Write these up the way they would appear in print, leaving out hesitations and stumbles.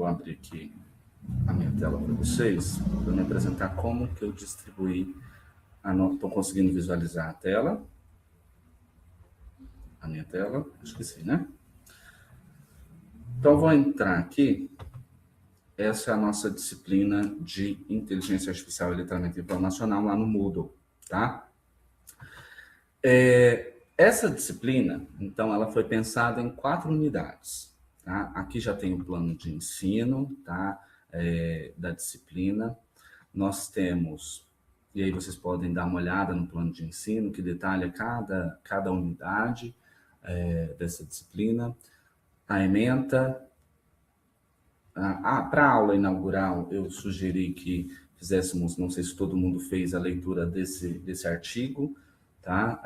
vou abrir aqui a minha tela para vocês, para me apresentar como que eu distribuí. Estou conseguindo visualizar a tela. A minha tela, acho que sim, né? Então, vou entrar aqui. Essa é a nossa disciplina de Inteligência Artificial e Letramento Informacional lá no Moodle, tá? Essa disciplina, então, ela foi pensada em 4 unidades, tá? Aqui já tem o plano de ensino, tá? Da disciplina. Nós temos, e aí vocês podem dar uma olhada no plano de ensino, que detalha cada unidade dessa disciplina. A ementa. Para a aula inaugural, eu sugeri que fizéssemos, não sei se todo mundo fez a leitura desse artigo, tá?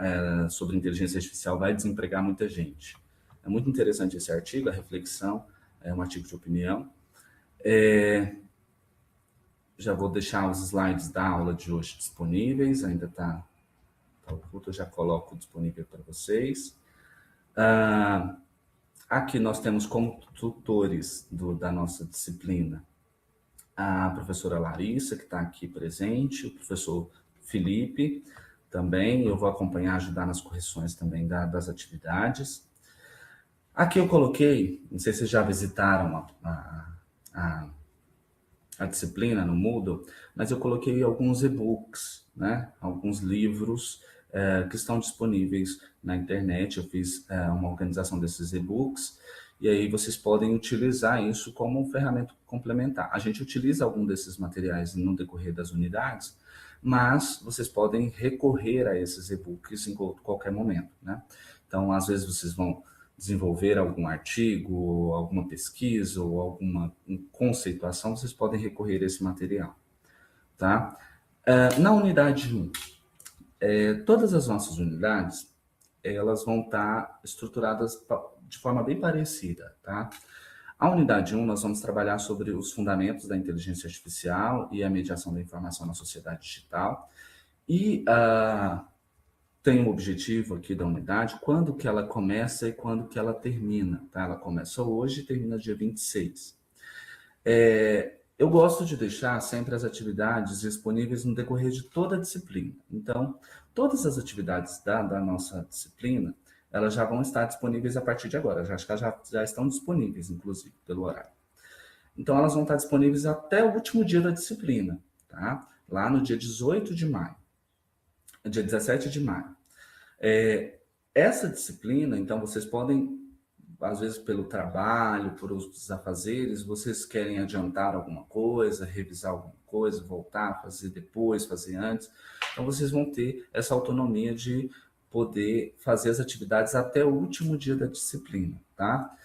Sobre inteligência artificial vai desempregar muita gente. É muito interessante esse artigo, a reflexão, é um artigo de opinião. Já vou deixar os slides da aula de hoje disponíveis, ainda está oculto, eu já coloco disponível para vocês. Aqui nós temos como tutores da nossa disciplina a professora Larissa, que está aqui presente, o professor Felipe também, eu vou acompanhar, ajudar nas correções também das atividades. Aqui eu coloquei, não sei se vocês já visitaram a disciplina no Moodle, mas eu coloquei alguns e-books, né? Alguns livros que estão disponíveis na internet. Eu fiz uma organização desses e-books e aí vocês podem utilizar isso como ferramenta complementar. A gente utiliza algum desses materiais no decorrer das unidades, mas vocês podem recorrer a esses e-books em qualquer momento, né? Então, às vezes vocês vão desenvolver algum artigo, alguma pesquisa ou alguma conceituação, vocês podem recorrer a esse material, tá? Na unidade 1, todas as nossas unidades, elas vão estar estruturadas de forma bem parecida, tá? A unidade 1, nós vamos trabalhar sobre os fundamentos da inteligência artificial e a mediação da informação na sociedade digital. E tem um objetivo aqui da unidade, quando que ela começa e quando que ela termina, tá? Ela começa hoje e termina dia 26. Eu gosto de deixar sempre as atividades disponíveis no decorrer de toda a disciplina. Então, todas as atividades da nossa disciplina, elas já vão estar disponíveis a partir de agora. Acho que elas já estão disponíveis, inclusive, pelo horário. Então, elas vão estar disponíveis até o último dia da disciplina, tá? Lá no dia 18 de maio. Dia 17 de maio. Essa disciplina, então, vocês podem, às vezes pelo trabalho, por os afazeres, vocês querem adiantar alguma coisa, revisar alguma coisa, voltar, fazer depois, fazer antes. Então, vocês vão ter essa autonomia de poder fazer as atividades até o último dia da disciplina, tá?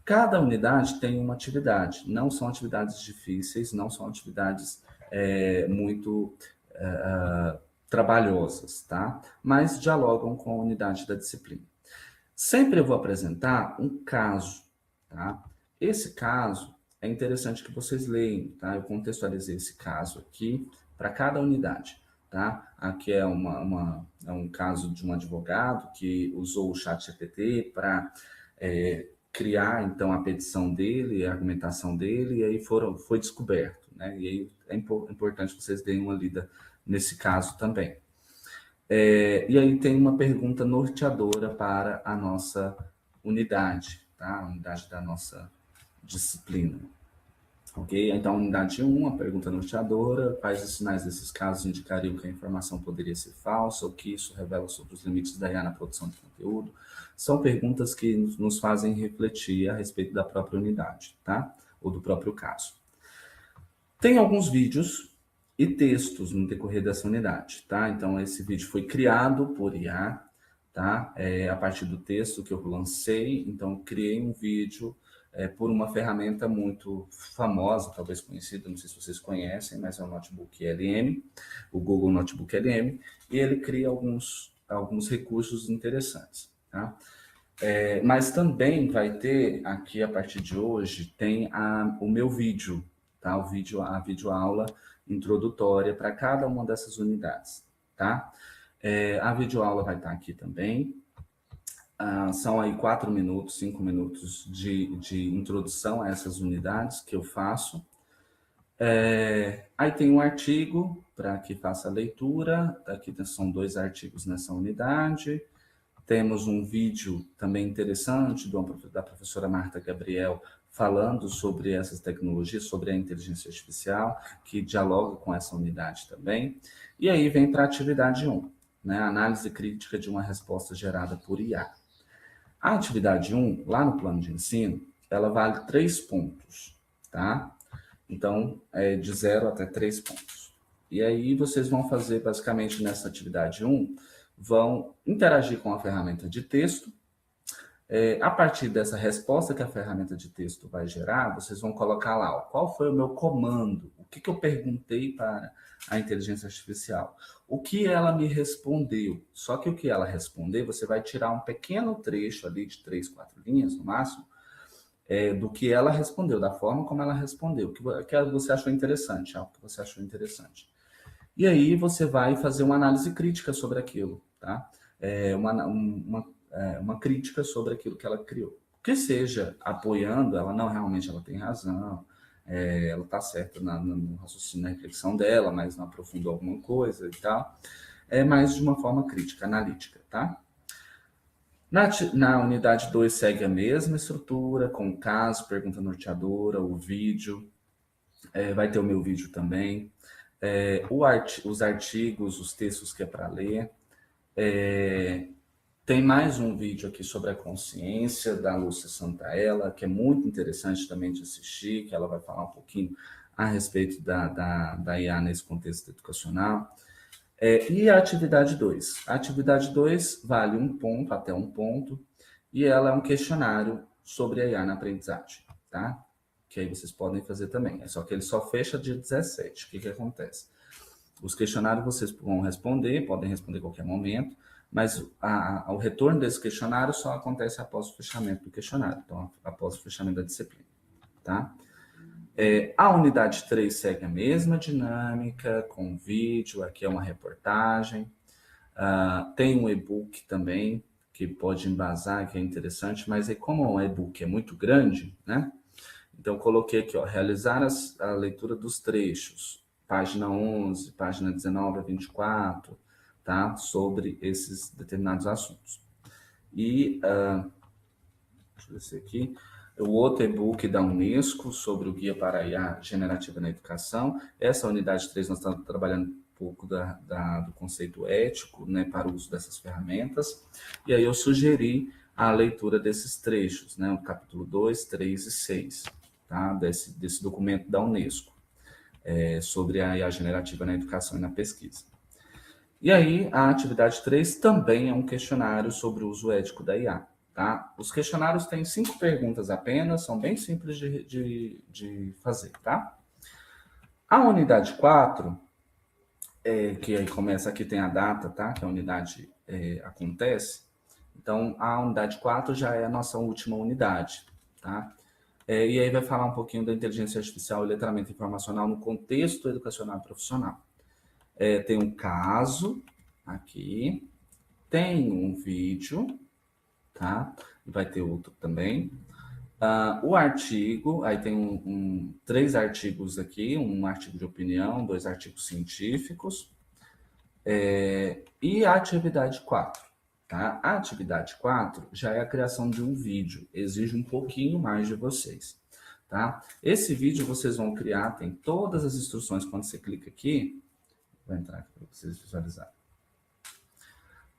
Cada unidade tem uma atividade, não são atividades difíceis, não são atividades muito trabalhosas, tá? Mas dialogam com a unidade da disciplina. Sempre eu vou apresentar um caso, tá? Esse caso é interessante que vocês leiam, tá? Eu contextualizei esse caso aqui para cada unidade, tá? Aqui é um caso de um advogado que usou o ChatGPT para criar, então, a petição dele, a argumentação dele, e aí foi descoberto, né? E aí é importante que vocês deem uma lida nesse caso também. E aí tem uma pergunta norteadora para a nossa unidade, tá? A unidade da nossa disciplina. Ok? Então, a unidade 1, a pergunta norteadora: quais os sinais desses casos indicariam que a informação poderia ser falsa, ou que isso revela sobre os limites da IA na produção de conteúdo? São perguntas que nos fazem refletir a respeito da própria unidade, tá? Ou do próprio caso. Tem alguns vídeos e textos no decorrer dessa unidade, tá? Então, esse vídeo foi criado por IA, tá? A partir do texto que eu lancei, então, criei um vídeo por uma ferramenta muito famosa, talvez conhecida, não sei se vocês conhecem, mas é o Notebook LM, o Google Notebook LM, e ele cria alguns recursos interessantes, tá? Mas também vai ter, aqui a partir de hoje, tem o meu vídeo, tá? A videoaula introdutória para cada uma dessas unidades, tá? A videoaula vai estar aqui também. São aí 4 minutos, 5 minutos de introdução a essas unidades que eu faço. Aí tem um artigo para que faça a leitura. Aqui são 2 artigos nessa unidade. Temos um vídeo também interessante da professora Marta Gabriel falando sobre essas tecnologias, sobre a inteligência artificial, que dialoga com essa unidade também. E aí vem para a atividade 1, né? Análise crítica de uma resposta gerada por IA. A atividade 1, lá no plano de ensino, ela vale 3 pontos, tá? Então, é de 0 até 3 pontos. E aí vocês vão fazer, basicamente, nessa atividade 1, vão interagir com a ferramenta de texto. A partir dessa resposta que a ferramenta de texto vai gerar, vocês vão colocar lá, ó, qual foi o meu comando, o que eu perguntei para a inteligência artificial, o que ela me respondeu. Só que o que ela responder, você vai tirar um pequeno trecho ali de 3, 4 linhas no máximo, do que ela respondeu, da forma como ela respondeu, que você achou interessante, algo que você achou interessante. E aí você vai fazer uma análise crítica sobre aquilo, tá? Uma crítica sobre aquilo que ela criou. Que seja apoiando, ela não, realmente ela tem razão, ela está certa no raciocínio, na reflexão dela, mas não aprofundou alguma coisa e tal. Mas de uma forma crítica, analítica, tá? Na unidade 2 segue a mesma estrutura, com o caso, pergunta norteadora, o vídeo, vai ter o meu vídeo também, os artigos, os textos que é para ler. Tem mais um vídeo aqui sobre a consciência da Lúcia Santaella, que é muito interessante também de assistir, que ela vai falar um pouquinho a respeito da IA nesse contexto educacional. E a atividade 2? A atividade 2 vale 1 ponto, até 1 ponto, e ela é um questionário sobre a IA na aprendizagem, tá? Que aí vocês podem fazer também. Só que ele só fecha dia 17. O que acontece? Os questionários vocês vão responder, podem responder a qualquer momento, mas o retorno desse questionário só acontece após o fechamento do questionário, então após o fechamento da disciplina, tá? A unidade 3 segue a mesma dinâmica, com vídeo, aqui é uma reportagem, tem um e-book também, que pode embasar, que é interessante, mas aí como o e-book é muito grande, né? Então eu coloquei aqui, ó, realizar a leitura dos trechos, página 11, página 19 a 24, tá? Sobre esses determinados assuntos. E, deixa eu ver se aqui, o outro e-book da Unesco sobre o Guia para a IA Generativa na Educação. Essa unidade 3 nós estamos trabalhando um pouco do conceito ético, né, para o uso dessas ferramentas. E aí eu sugeri a leitura desses trechos, né, o capítulo 2, 3 e 6, tá? Desse documento da Unesco, sobre a IA generativa na educação e na pesquisa. E aí, a atividade 3 também é um questionário sobre o uso ético da IA. Tá? Os questionários têm 5 perguntas apenas, são bem simples de fazer. Tá? A unidade 4, que aí começa, aqui tem a data, tá? Que a unidade acontece. Então, a unidade 4 já é a nossa última unidade. Tá? E aí vai falar um pouquinho da inteligência artificial e letramento informacional no contexto educacional e profissional. Tem um caso aqui, tem um vídeo, tá? E vai ter outro também. O artigo, aí tem 3 artigos aqui, um artigo de opinião, 2 artigos científicos, e a atividade 4. Tá? A atividade 4 já é a criação de um vídeo, exige um pouquinho mais de vocês. Tá? Esse vídeo vocês vão criar, tem todas as instruções, quando você clica aqui, vou entrar aqui para vocês visualizarem.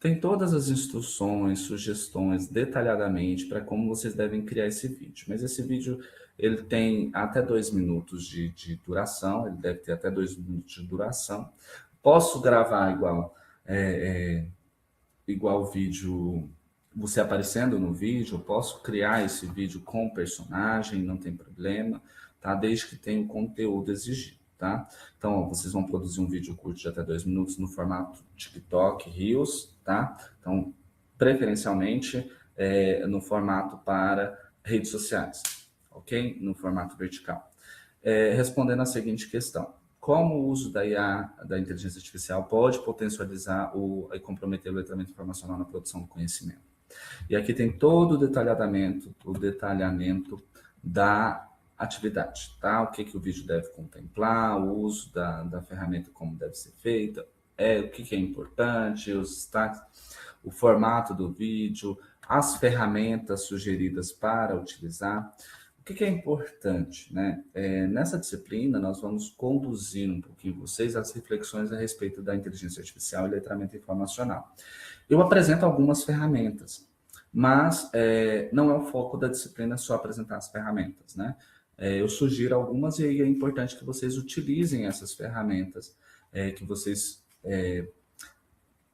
Tem todas as instruções, sugestões detalhadamente para como vocês devem criar esse vídeo. Mas esse vídeo ele tem até 2 minutos de duração, ele deve ter até 2 minutos de duração. Posso gravar igual o vídeo, você aparecendo no vídeo, posso criar esse vídeo com personagem, não tem problema, tá? Desde que tenha o conteúdo exigido. Tá? Então, ó, vocês vão produzir um vídeo curto de até 2 minutos no formato TikTok, Reels, tá? Então, preferencialmente no formato para redes sociais, ok? No formato vertical. Respondendo a seguinte questão: como o uso da IA, da inteligência artificial, pode potencializar e comprometer o letramento informacional na produção do conhecimento? E aqui tem todo o detalhamento da atividade, tá? O que, que o vídeo deve contemplar, o uso da ferramenta, como deve ser feita, o que, que é importante, os destaques, o formato do vídeo, as ferramentas sugeridas para utilizar. O que, que é importante, né? Nessa disciplina, nós vamos conduzir um pouquinho vocês às reflexões a respeito da inteligência artificial e letramento informacional. Eu apresento algumas ferramentas, mas não é o foco da disciplina só apresentar as ferramentas, né? Eu sugiro algumas e aí é importante que vocês utilizem essas ferramentas, que vocês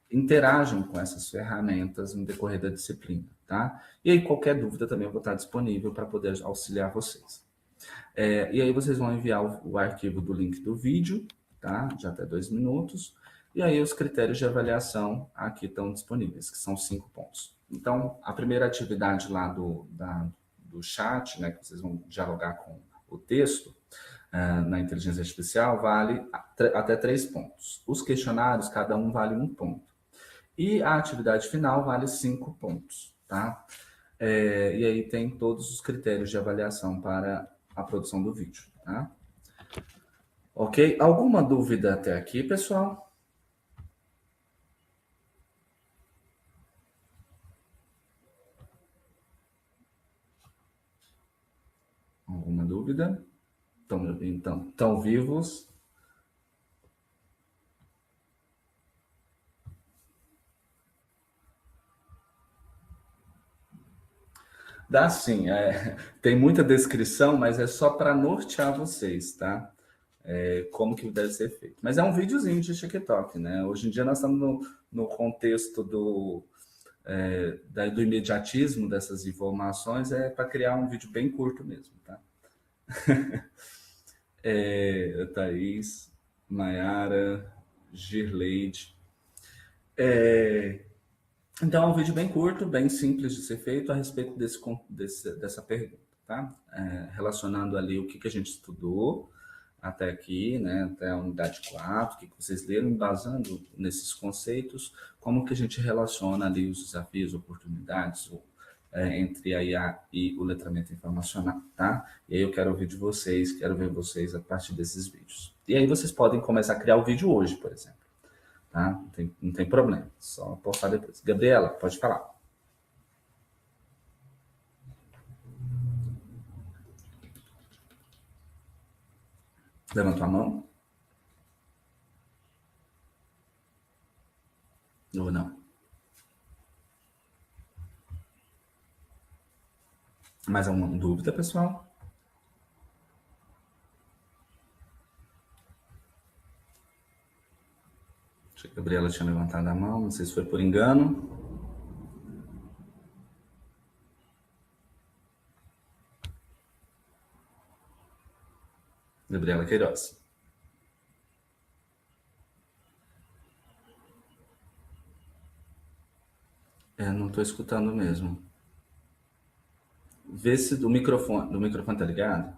interajam com essas ferramentas no decorrer da disciplina, tá? E aí qualquer dúvida também eu vou estar disponível para poder auxiliar vocês. E aí vocês vão enviar o arquivo do link do vídeo, tá? De até 2 minutos. E aí os critérios de avaliação aqui estão disponíveis, que são 5 pontos. Então, a primeira atividade lá do chat, né, que vocês vão dialogar com o texto, na inteligência artificial, vale até 3 pontos. Os questionários, cada um vale 1 ponto. E a atividade final vale 5 pontos, tá? E aí tem todos os critérios de avaliação para a produção do vídeo, tá? Ok? Alguma dúvida até aqui, pessoal? Alguma dúvida? Estão vivos? Dá sim, tem muita descrição, mas é só para nortear vocês, tá? Como que deve ser feito. Mas é um videozinho de TikTok, né? Hoje em dia nós estamos no contexto do imediatismo dessas informações, para criar um vídeo bem curto mesmo, tá? Thaís, Maiara, Girleide. Então, é um vídeo bem curto, bem simples de ser feito a respeito dessa pergunta, tá? Relacionando ali o que a gente estudou até aqui, né? Até a unidade 4, o que vocês leram, embasando nesses conceitos, como que a gente relaciona ali os desafios, oportunidades, entre a IA e o letramento informacional, tá? E aí eu quero ouvir de vocês, quero ver vocês a partir desses vídeos. E aí vocês podem começar a criar o vídeo hoje, por exemplo. Tá? Não tem problema, só postar depois. Gabriela, pode falar. Levanta a mão. Ou não? Mais alguma dúvida, pessoal? Acho que a Gabriela tinha levantado a mão, não sei se foi por engano. Gabriela Queiroz. Não estou escutando mesmo. Vê se do microfone tá ligado.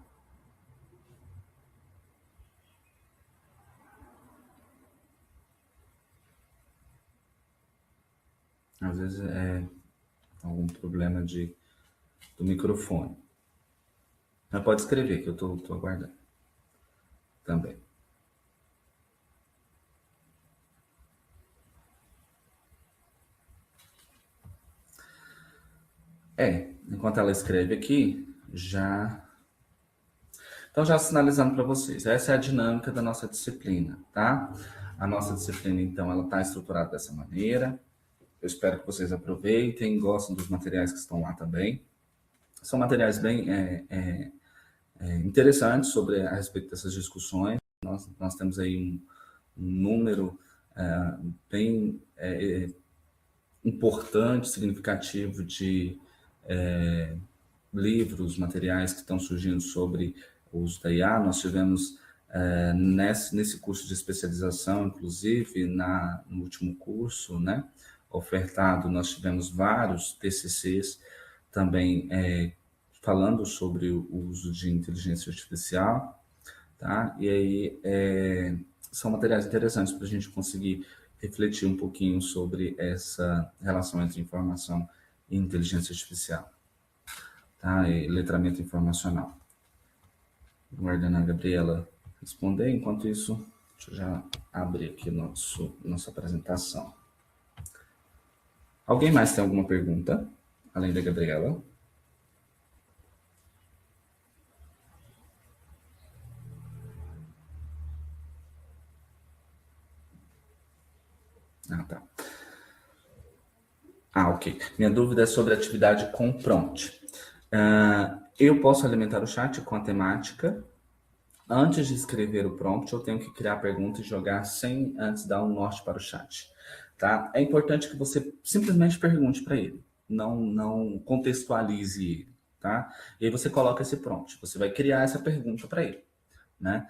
Às vezes é algum problema do microfone. Mas pode escrever que eu tô aguardando também. Enquanto ela escreve aqui, Então, já sinalizando para vocês, essa é a dinâmica da nossa disciplina, tá? A nossa disciplina, então, ela está estruturada dessa maneira. Eu espero que vocês aproveitem, gostem dos materiais que estão lá também. São materiais bem interessantes a respeito dessas discussões. Nós temos aí um número bem importante, significativo de livros, materiais que estão surgindo sobre o uso da IA. Nós tivemos nesse curso de especialização, inclusive no último curso, né, ofertado, nós tivemos vários TCCs também falando sobre o uso de inteligência artificial, tá? E aí são materiais interessantes para a gente conseguir refletir um pouquinho sobre essa relação entre informação e inteligência artificial, tá? E letramento informacional. Guardando a Gabriela responder, enquanto isso, deixa eu já abrir aqui nossa apresentação. Alguém mais tem alguma pergunta, além da Gabriela? Ah, tá. Ok. Minha dúvida é sobre atividade com prompt. Eu posso alimentar o chat com a temática. Antes de escrever o prompt, eu tenho que criar a pergunta e jogar sem antes dar um norte para o chat. Tá? É importante que você simplesmente pergunte para ele. Não contextualize ele. Tá? E aí você coloca esse prompt. Você vai criar essa pergunta para ele. Né?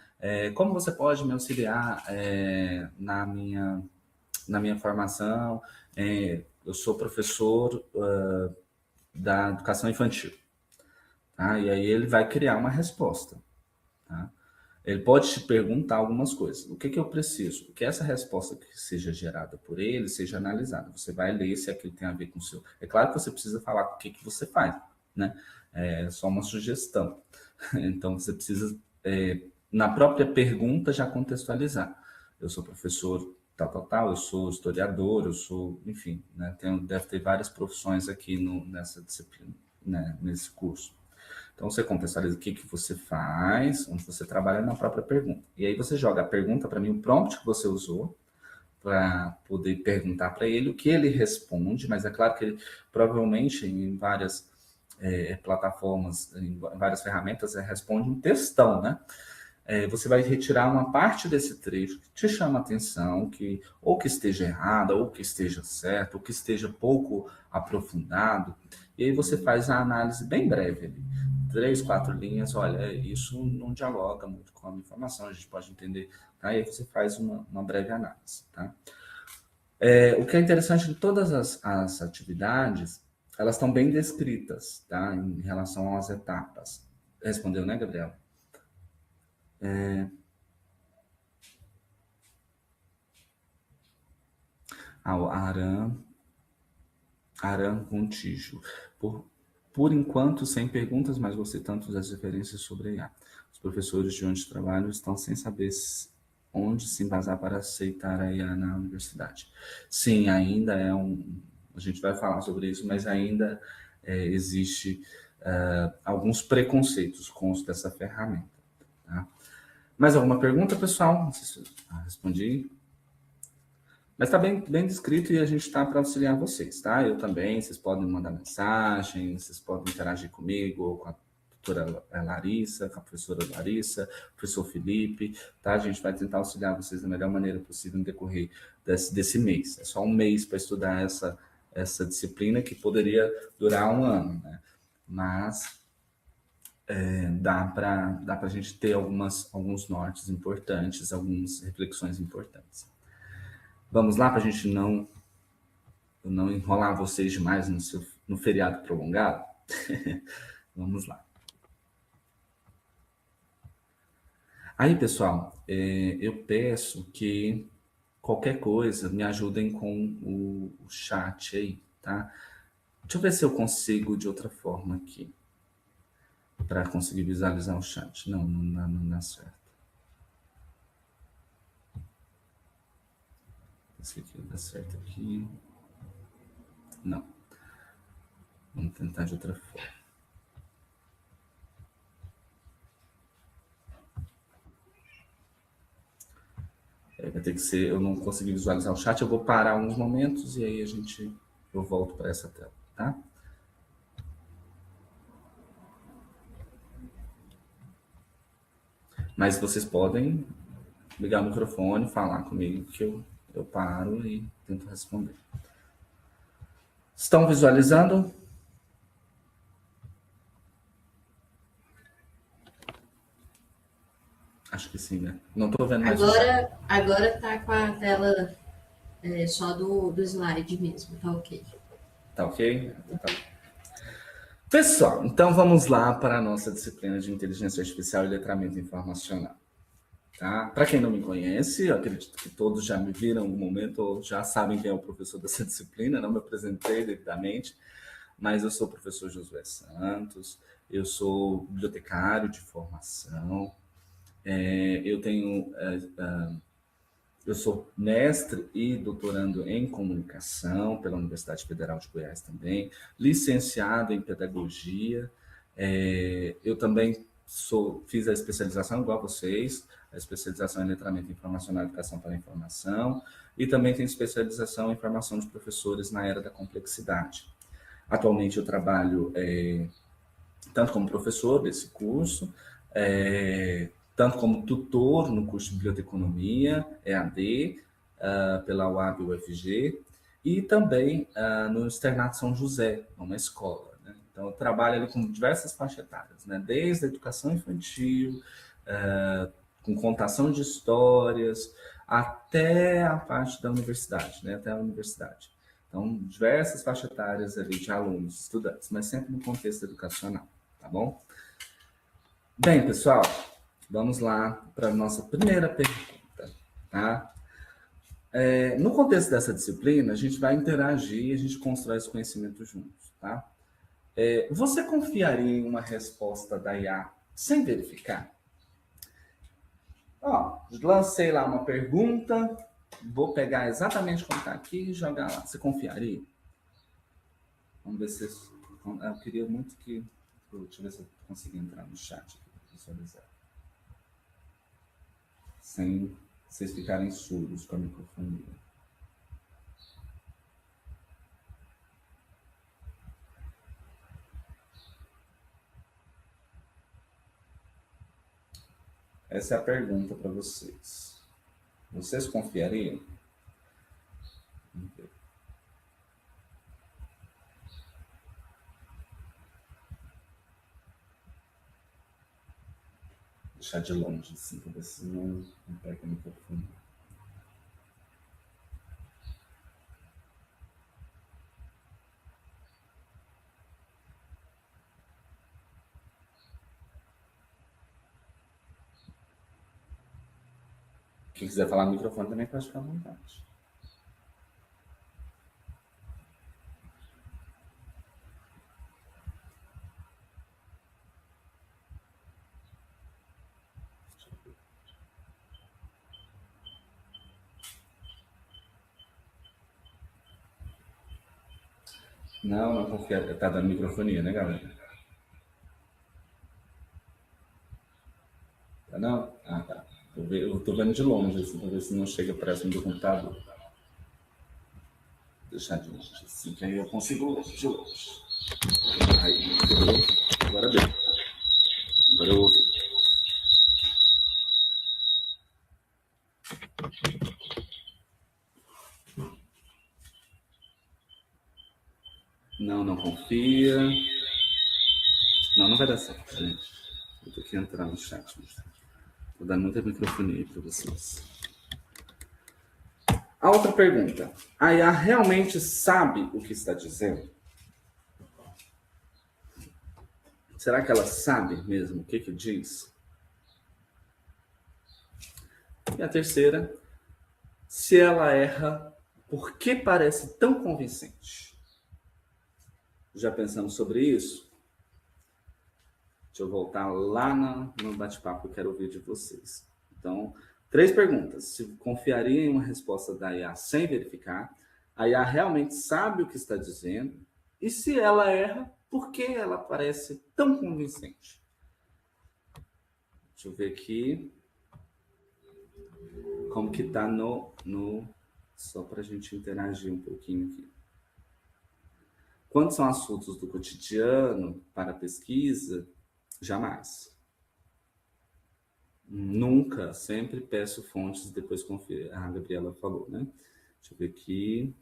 Como você pode me auxiliar na minha formação? Eu sou professor da educação infantil. Tá? E aí ele vai criar uma resposta. Tá? Ele pode te perguntar algumas coisas. O que eu preciso? Que essa resposta que seja gerada por ele seja analisada. Você vai ler se aquilo tem a ver com o seu. É claro que você precisa falar o que você faz, né? É só uma sugestão. Então você precisa, na própria pergunta, já contextualizar. Eu sou professor tal, eu sou historiador, eu sou, enfim, né? Deve ter várias profissões aqui nessa disciplina, né? Nesse curso. Então, você contextualiza o que você faz, onde você trabalha na própria pergunta. E aí você joga a pergunta para mim, o prompt que você usou, para poder perguntar para ele o que ele responde, mas é claro que ele provavelmente em várias plataformas, em várias ferramentas, responde um textão, né? Você vai retirar uma parte desse trecho que te chama a atenção, que ou que esteja errada, ou que esteja certo, ou que esteja pouco aprofundado, e aí você faz a análise bem breve ali. 3, 4 linhas, olha, isso não dialoga muito com a informação, a gente pode entender, tá? E aí você faz uma breve análise, tá? O que é interessante de todas as atividades, elas estão bem descritas, tá? Em relação às etapas. Respondeu, né, Gabriel? O Aran Contígio. Por enquanto, sem perguntas, mas gostei tanto das referências sobre a IA. Os professores de onde trabalho estão sem saber onde se embasar para aceitar a IA na universidade. Sim, ainda é a gente vai falar sobre isso, mas ainda existe alguns preconceitos com o uso dessa ferramenta. Tá? Mais alguma pergunta, pessoal? Não sei se eu respondi. Mas está bem descrito e a gente está para auxiliar vocês, tá? Eu também, vocês podem mandar mensagem, vocês podem interagir comigo, com a doutora Larissa, com a professora Larissa, professor Felipe, tá? A gente vai tentar auxiliar vocês da melhor maneira possível no decorrer desse mês. É só um mês para estudar essa disciplina que poderia durar um ano, né? Mas dá para a gente ter alguns nortes importantes, algumas reflexões importantes. Vamos lá para a gente não enrolar vocês demais no feriado prolongado? Vamos lá. Aí, pessoal, eu peço que qualquer coisa me ajudem com o chat aí, tá? Deixa eu ver se eu consigo de outra forma aqui, para conseguir visualizar o chat. Não dá certo. Esse aqui dá certo aqui. Não. Vamos tentar de outra forma. Vai ter que ser, eu não consegui visualizar o chat, eu vou parar alguns momentos e aí eu volto para essa tela, tá? Mas vocês podem ligar o microfone, falar comigo que eu paro e tento responder. Estão visualizando? Acho que sim, né? Não estou vendo mais. Agora tá com a tela só do slide mesmo, tá ok. Tá ok? Tá. Pessoal, então vamos lá para a nossa disciplina de inteligência artificial e letramento informacional. Tá? Para quem não me conhece, eu acredito que todos já me viram em algum momento ou já sabem quem é o professor dessa disciplina, não me apresentei devidamente. mas eu sou o professor Josué Santos, eu sou bibliotecário de formação, eu tenho eu sou mestre e doutorando em comunicação pela Universidade Federal de Goiás também, licenciado em pedagogia. Eu também fiz a especialização, igual a vocês, a especialização em letramento informacional e educação para a informação, e também tenho especialização em formação de professores na era da complexidade. Atualmente eu trabalho tanto como professor desse curso, tanto como tutor no curso de Biblioteconomia, EAD, pela UAB UFG, e também no Externato São José, numa escola. Né? Então, eu trabalho ali com diversas faixas etárias, né? Desde a educação infantil, com contação de histórias, até a parte da universidade, né? Até a universidade. Então, diversas faixas etárias ali de alunos, estudantes, mas sempre no contexto educacional, tá bom? Bem, pessoal, vamos lá para a nossa primeira pergunta, tá? No contexto dessa disciplina, a gente vai interagir, a gente constrói esse conhecimento juntos, tá? Você confiaria em uma resposta da IA sem verificar? Ó, lancei lá uma pergunta, vou pegar exatamente como está aqui e jogar lá. Você confiaria? Vamos ver se... Eu queria muito que... Deixa eu ver se eu consigo entrar no chat aqui para visualizar. Sem vocês ficarem surdos com a microfonia. Essa é a pergunta para vocês. Vocês confiariam? Vamos ver. Deixar de longe, assim, para ver se não pega o microfone. Quem quiser falar no microfone também pode ficar à vontade. Não confia. Tá dando microfonia, né, galera? Tá não? Ah, tá. Eu tô vendo de longe, assim, pra ver se não chega próximo do computador. Deixar de longe, assim, que aí eu consigo de longe. Aí, agora deu. Agora eu ouvi. Não confia. Não vai dar certo, gente. Vou ter que entrar no chat. Vou dar muita microfonia para vocês. A outra pergunta. A IA realmente sabe o que está dizendo? Será que ela sabe mesmo o que diz? E a terceira. Se ela erra, por que parece tão convincente? Já pensamos sobre isso? Deixa eu voltar lá no bate-papo que eu quero ouvir de vocês. Então, 3 perguntas. Se confiaria em uma resposta da IA sem verificar? A IA realmente sabe o que está dizendo? E se ela erra, por que ela parece tão convincente? Deixa eu ver aqui. Como que tá só para a gente interagir um pouquinho aqui. Quando são assuntos do cotidiano para pesquisa, jamais. Nunca, sempre peço fontes, depois confio. A Gabriela falou, né? Deixa eu ver aqui.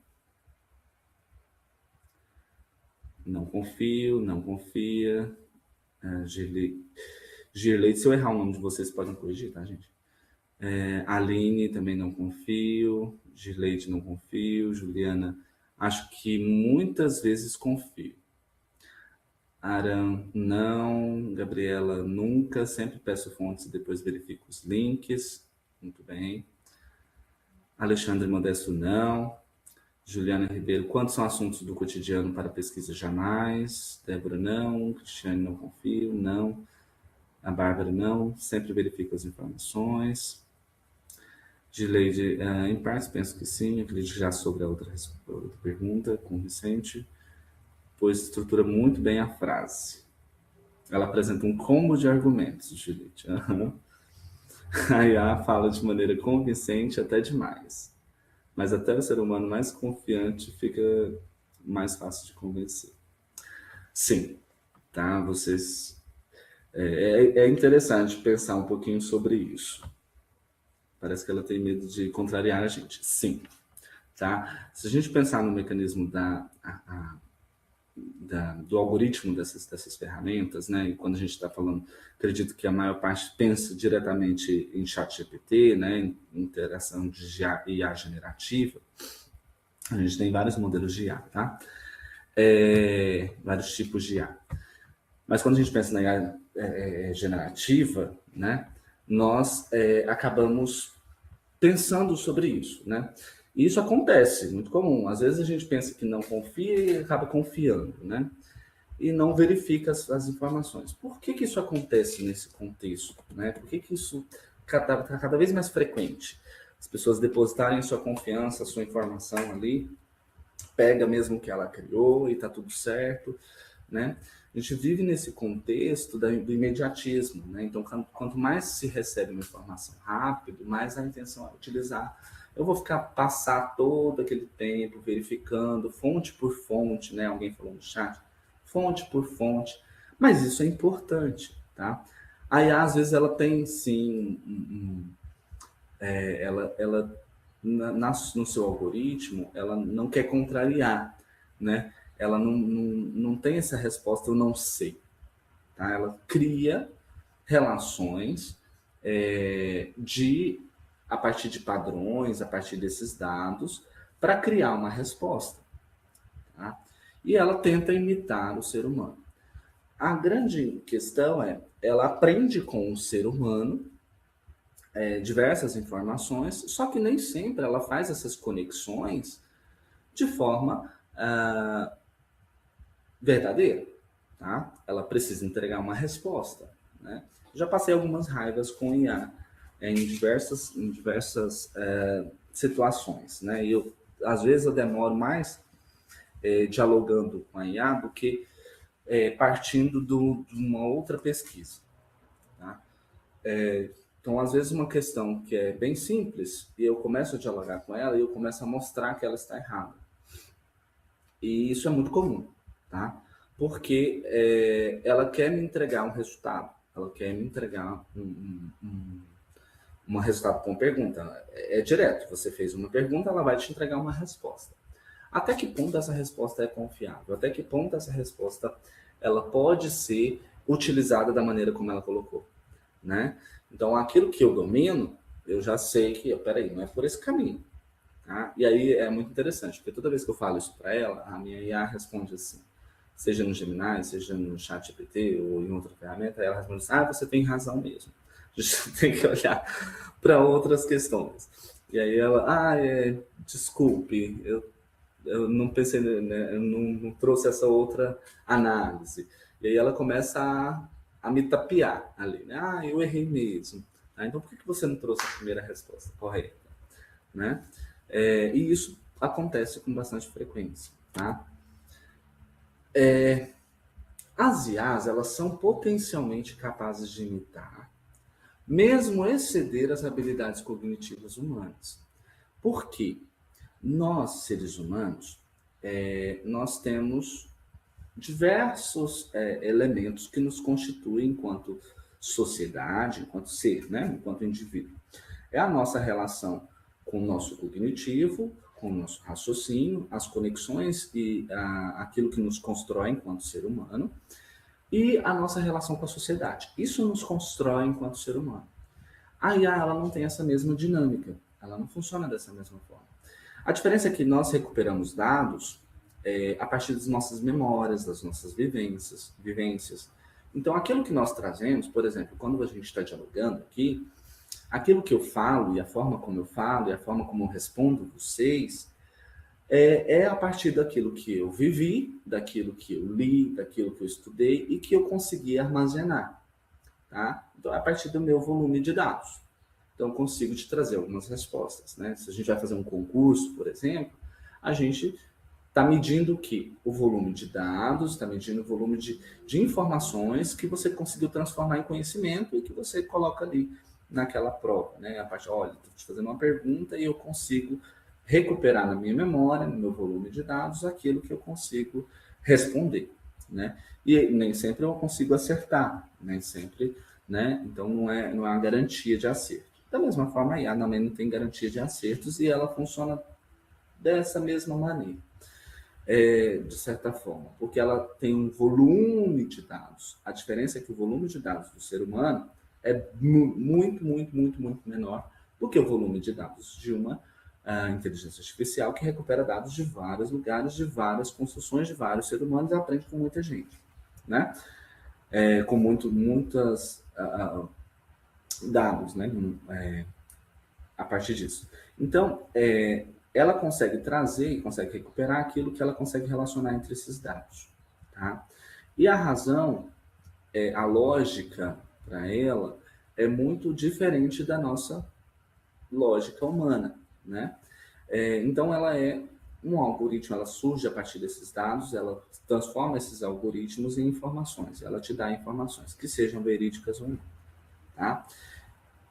Não confio, não confia. Girlei, se eu errar o nome de vocês, podem corrigir, tá, gente? Aline, também não confio. Girleide, não confio. Juliana, acho que muitas vezes confio. Aran, não. Gabriela, nunca. Sempre peço fontes e depois verifico os links. Muito bem. Alexandre Modesto, não. Juliana Ribeiro, quantos são assuntos do cotidiano para pesquisa? Jamais. Débora, não. Cristiane, não confio, não. A Bárbara, não. Sempre verifico as informações. Gileide, em partes, penso que sim. Acredito já sobre a outra pergunta, com Vicente, pois estrutura muito bem a frase. Ela apresenta um combo de argumentos, Gileide. A IA fala de maneira convincente até demais. Mas até o ser humano mais confiante fica mais fácil de convencer. Sim, tá? Vocês... É interessante pensar um pouquinho sobre isso. Parece que ela tem medo de contrariar a gente. Sim, tá? Se a gente pensar no mecanismo do algoritmo dessas ferramentas, né? E quando a gente está falando, acredito que a maior parte pensa diretamente em ChatGPT, né? Em interação de IA generativa. A gente tem vários modelos de IA, tá? Vários tipos de IA. Mas quando a gente pensa na IA generativa, né? Nós acabamos pensando sobre isso, né? E isso acontece, muito comum. Às vezes a gente pensa que não confia e acaba confiando, né? E não verifica as informações. Por que isso acontece nesse contexto, né? Por que isso está cada vez mais frequente? As pessoas depositarem sua confiança, sua informação ali, pega mesmo que ela criou e está tudo certo, né? A gente vive nesse contexto do imediatismo, né? Então, quanto mais se recebe uma informação rápido, mais a intenção é utilizar. Eu vou passar todo aquele tempo verificando fonte por fonte, né? Alguém falou no chat, fonte por fonte, mas isso é importante, tá? Aí, às vezes, ela tem, sim, ela no seu algoritmo, ela não quer contrariar, né? Ela não tem essa resposta, eu não sei. Tá? Ela cria relações a partir de padrões, a partir desses dados, para criar uma resposta. Tá? E ela tenta imitar o ser humano. A grande questão ela aprende com o ser humano diversas informações, só que nem sempre ela faz essas conexões de forma verdadeira, tá? Ela precisa entregar uma resposta, né? Já passei algumas raivas com IA em diversas situações, né? E às vezes eu demoro mais dialogando com a IA do que partindo de uma outra pesquisa, tá? Então, às vezes, uma questão que é bem simples, e eu começo a dialogar com ela e eu começo a mostrar que ela está errada. E isso é muito comum, tá? Porque ela quer me entregar um resultado, ela quer me entregar um resultado com pergunta. É direto, você fez uma pergunta, ela vai te entregar uma resposta. Até que ponto essa resposta é confiável? Até que ponto essa resposta ela pode ser utilizada da maneira como ela colocou, né? Então, aquilo que eu domino, eu já sei que, peraí, não é por esse caminho. Tá? E aí é muito interessante, porque toda vez que eu falo isso para ela, a minha IA responde assim, seja no Gemini, seja no ChatGPT ou em outra ferramenta, ela responde assim, você tem razão mesmo. A gente tem que olhar para outras questões. E aí ela, desculpe, eu não pensei, né, eu não trouxe essa outra análise. E aí ela começa a me tapear ali, né? Eu errei mesmo. Então por que você não trouxe a primeira resposta correta, né? E isso acontece com bastante frequência, tá? As IAs, elas são potencialmente capazes de imitar, mesmo exceder as habilidades cognitivas humanas. Por quê? Nós, seres humanos, nós temos diversos elementos que nos constituem enquanto sociedade, enquanto ser, né? Enquanto indivíduo. É a nossa relação com o nosso cognitivo, com o nosso raciocínio, as conexões e aquilo que nos constrói enquanto ser humano, e a nossa relação com a sociedade. Isso nos constrói enquanto ser humano. A IA ela não tem essa mesma dinâmica, ela não funciona dessa mesma forma. A diferença é que nós recuperamos dados a partir das nossas memórias, das nossas vivências. Então, aquilo que nós trazemos, por exemplo, quando a gente está dialogando aqui, aquilo que eu falo e a forma como eu falo e a forma como eu respondo vocês É a partir daquilo que eu vivi, daquilo que eu li, daquilo que eu estudei e que eu consegui armazenar, tá? Então, é a partir do meu volume de dados. Então, eu consigo te trazer algumas respostas, né? Se a gente vai fazer um concurso, por exemplo, a gente está medindo o quê? O volume de dados, está medindo o volume de informações que você conseguiu transformar em conhecimento e que você coloca ali naquela prova, né? A parte, olha, estou te fazendo uma pergunta e eu consigo recuperar na minha memória, no meu volume de dados, aquilo que eu consigo responder, né? E nem sempre eu consigo acertar, nem sempre, né? Então não é uma garantia de acerto. Da mesma forma, a IA também não tem garantia de acertos e ela funciona dessa mesma maneira, de certa forma, porque ela tem um volume de dados. A diferença é que o volume de dados do ser humano é muito, muito, muito, muito menor do que o volume de dados de uma inteligência artificial que recupera dados de vários lugares, de várias construções, de vários seres humanos e aprende com muita gente, né? Com muitas dados, né? A partir disso. Então, ela consegue trazer e consegue recuperar aquilo que ela consegue relacionar entre esses dados. Tá? E a razão, a lógica para ela é muito diferente da nossa lógica humana. Né? Então, ela é um algoritmo, ela surge a partir desses dados, ela transforma esses algoritmos em informações, ela te dá informações, que sejam verídicas ou não. Tá?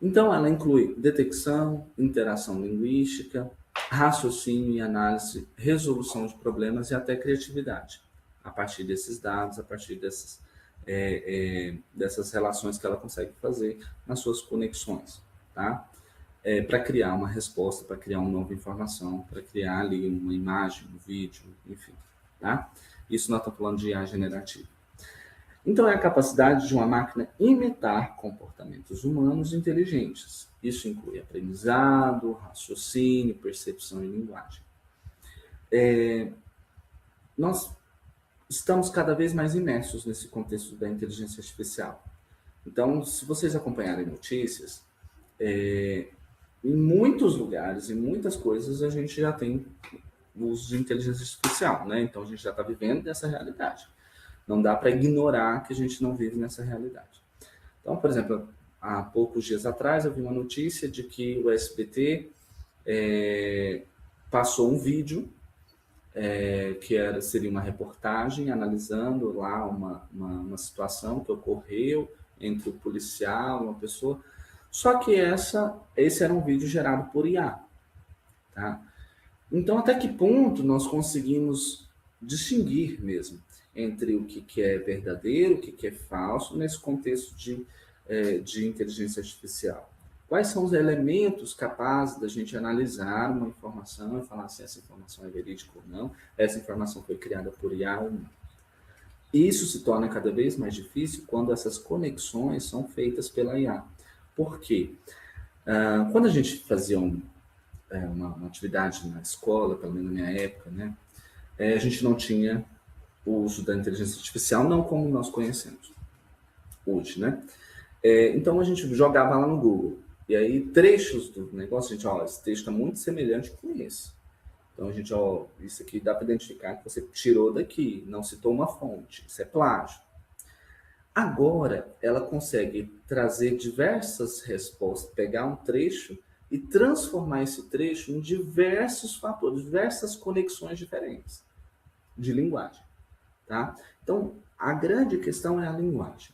Então, ela inclui detecção, interação linguística, raciocínio e análise, resolução de problemas e até criatividade, a partir desses dados, a partir dessas relações que ela consegue fazer nas suas conexões, tá? Para criar uma resposta, para criar uma nova informação, para criar ali uma imagem, um vídeo, enfim, tá? Isso nós estamos falando de IA generativa. Então, é a capacidade de uma máquina imitar comportamentos humanos inteligentes. Isso inclui aprendizado, raciocínio, percepção e linguagem. Nós estamos cada vez mais imersos nesse contexto da inteligência artificial. Então, se vocês acompanharem notícias, em muitos lugares, em muitas coisas, a gente já tem o uso de inteligência artificial, né? Então, a gente já está vivendo dessa realidade. Não dá para ignorar que a gente não vive nessa realidade. Então, por exemplo, há poucos dias atrás eu vi uma notícia de que o SBT passou um vídeo que seria uma reportagem analisando lá uma situação que ocorreu entre o policial e uma pessoa. Só que esse era um vídeo gerado por IA. Tá? Então, até que ponto nós conseguimos distinguir mesmo entre o que é verdadeiro, o que é falso, nesse contexto de inteligência artificial? Quais são os elementos capazes da gente analisar uma informação e falar se essa informação é verídica ou não, essa informação foi criada por IA ou não? Isso se torna cada vez mais difícil quando essas conexões são feitas pela IA. Por quê? Quando a gente fazia uma atividade na escola, pelo menos na minha época, né, a gente não tinha o uso da inteligência artificial, não como nós conhecemos hoje, né? Então a gente jogava lá no Google, e aí trechos do negócio, a gente, esse trecho está muito semelhante com esse. Então a gente, isso aqui dá para identificar que você tirou daqui, não citou uma fonte, isso é plágio. Agora, ela consegue trazer diversas respostas, pegar um trecho e transformar esse trecho em diversos fatores, diversas conexões diferentes de linguagem. Tá? Então, a grande questão é a linguagem.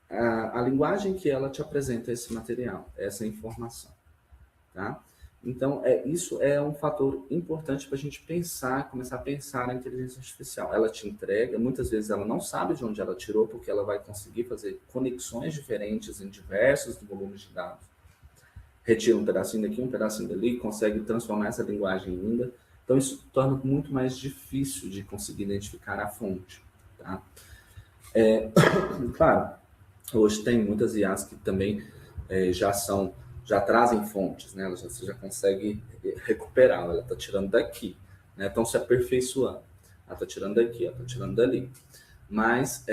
A linguagem que ela te apresenta esse material, essa informação. Tá? Então, isso é um fator importante para a gente pensar, começar a pensar na inteligência artificial. Ela te entrega, muitas vezes ela não sabe de onde ela tirou, porque ela vai conseguir fazer conexões diferentes em diversos volumes de dados. Retira um pedacinho daqui, um pedacinho dali, consegue transformar essa linguagem linda. Então, isso torna muito mais difícil de conseguir identificar a fonte. Tá? Claro, hoje tem muitas IAs que também já trazem fontes, né? Você já consegue recuperar, ela está tirando daqui, né? Estão se aperfeiçoando. Ela está tirando daqui, ela está tirando dali. Mas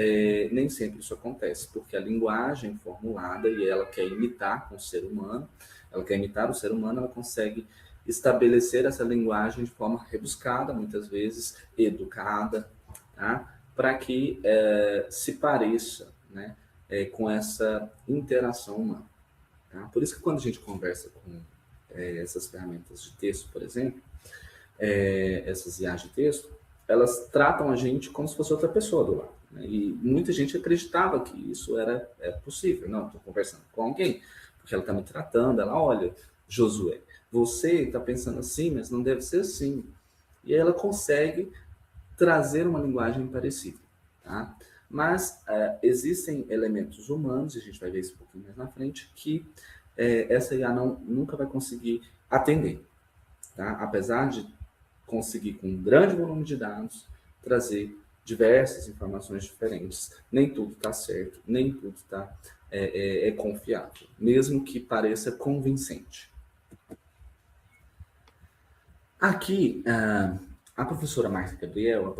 nem sempre isso acontece, porque a linguagem formulada e ela quer imitar com o ser humano, ela quer imitar o ser humano, ela consegue estabelecer essa linguagem de forma rebuscada, muitas vezes educada, tá? Para que se pareça, né, com essa interação humana. Tá? Por isso que quando a gente conversa com essas ferramentas de texto, por exemplo, essas IAs de texto, elas tratam a gente como se fosse outra pessoa do lado. Né? E muita gente acreditava que isso era possível. Não, estou conversando com alguém, porque ela está me tratando, ela olha, Josué, você está pensando assim, mas não deve ser assim. E aí ela consegue trazer uma linguagem parecida. Tá? Mas existem elementos humanos, e a gente vai ver isso um pouquinho mais na frente, que essa IA nunca vai conseguir atender. Tá? Apesar de conseguir, com um grande volume de dados, trazer diversas informações diferentes. Nem tudo está certo, nem tudo é confiável, mesmo que pareça convincente. Aqui, a professora Marta Gabriel,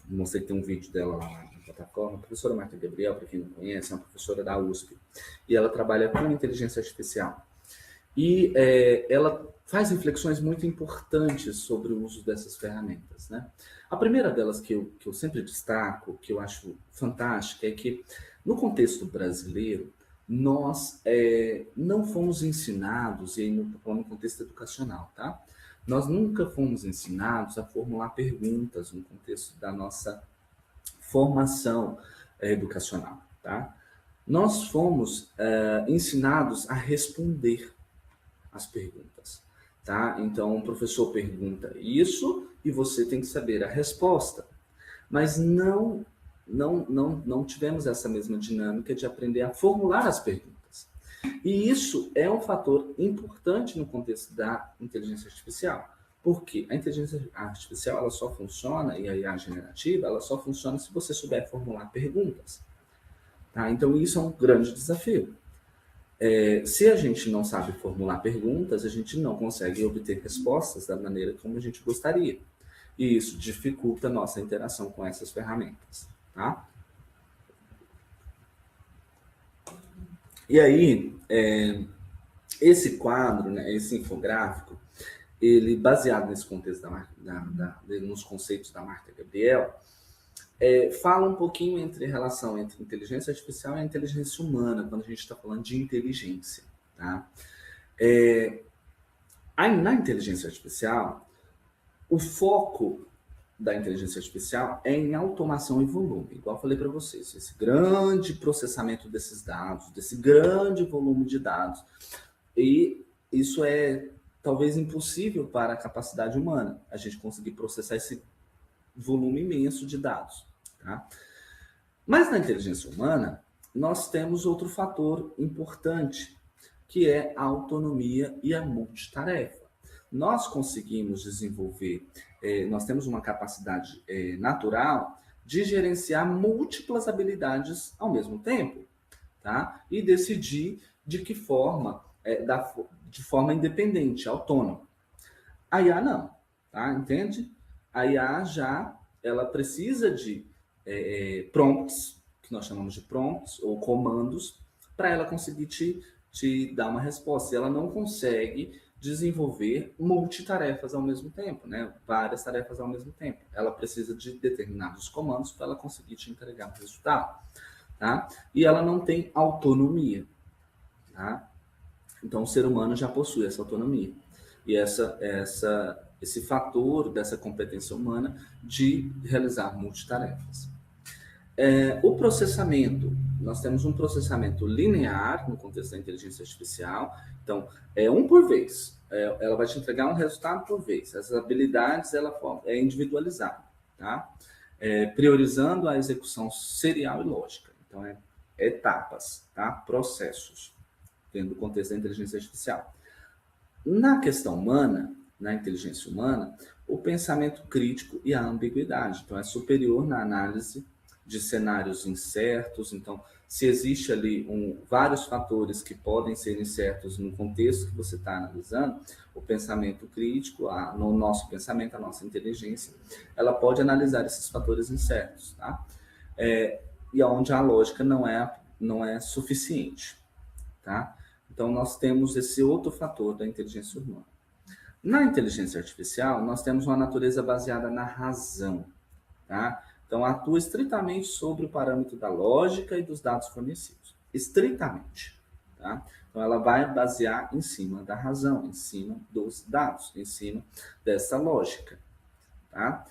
mostrei que tem um vídeo dela lá na plataforma. A professora Marta Gabriel, para quem não conhece, é uma professora da USP, e ela trabalha com inteligência artificial. E ela faz reflexões muito importantes sobre o uso dessas ferramentas. Né? A primeira delas que eu sempre destaco, que eu acho fantástica, é que no contexto brasileiro, nós não fomos ensinados, e aí não estou falando no contexto educacional, tá? Nós nunca fomos ensinados a formular perguntas no contexto da nossa formação educacional, tá? Nós fomos ensinados a responder as perguntas, tá? Então, o professor pergunta isso e você tem que saber a resposta. Mas não tivemos essa mesma dinâmica de aprender a formular as perguntas. E isso é um fator importante no contexto da inteligência artificial. Porque a inteligência artificial ela só funciona, e a IA generativa, ela só funciona se você souber formular perguntas. Tá? Então, isso é um grande desafio. Se a gente não sabe formular perguntas, a gente não consegue obter respostas da maneira como a gente gostaria. E isso dificulta a nossa interação com essas ferramentas. Tá? E aí, esse quadro, né, esse infográfico, ele baseado nesse contexto nos conceitos da Marta Gabriel, fala um pouquinho entre relação entre inteligência artificial e a inteligência humana, quando a gente está falando de inteligência. Tá? Na inteligência artificial, o foco da inteligência artificial é em automação e volume, igual eu falei para vocês, esse grande processamento desses dados, desse grande volume de dados. E isso é talvez impossível para a capacidade humana, a gente conseguir processar esse volume imenso de dados. Tá? Mas na inteligência humana, nós temos outro fator importante, que é a autonomia e a multitarefa. Nós conseguimos desenvolver, nós temos uma capacidade natural de gerenciar múltiplas habilidades ao mesmo tempo, tá? E decidir de que forma, de forma independente, autônoma. A IA não, tá? Entende? A IA ela precisa de prompts, que nós chamamos de prompts, ou comandos, para ela conseguir te dar uma resposta. E ela não consegue desenvolver multitarefas ao mesmo tempo, né? Várias tarefas ao mesmo tempo. Ela precisa de determinados comandos para ela conseguir te entregar o resultado. Tá? E ela não tem autonomia. Tá? Então, o ser humano já possui essa autonomia. E esse fator dessa competência humana de realizar multitarefas. O processamento. Nós temos um processamento linear no contexto da inteligência artificial. Então, um por vez. Ela vai te entregar um resultado por vez. As habilidades ela é individualizada. Tá? Priorizando a execução serial e lógica. Então, etapas, tá? Processos, dentro do contexto da inteligência artificial. Na questão humana, na inteligência humana, o pensamento crítico e a ambiguidade. Então, é superior na análise de cenários incertos. Então, se existe ali vários fatores que podem ser incertos no contexto que você está analisando, o pensamento crítico, no nosso pensamento, a nossa inteligência, ela pode analisar esses fatores incertos, tá? E onde a lógica não é suficiente, tá? Então, nós temos esse outro fator da inteligência humana. Na inteligência artificial, nós temos uma natureza baseada na razão, tá? Então, atua estritamente sobre o parâmetro da lógica e dos dados fornecidos. Estritamente, tá? Então, ela vai basear em cima da razão, em cima dos dados, em cima dessa lógica, tá?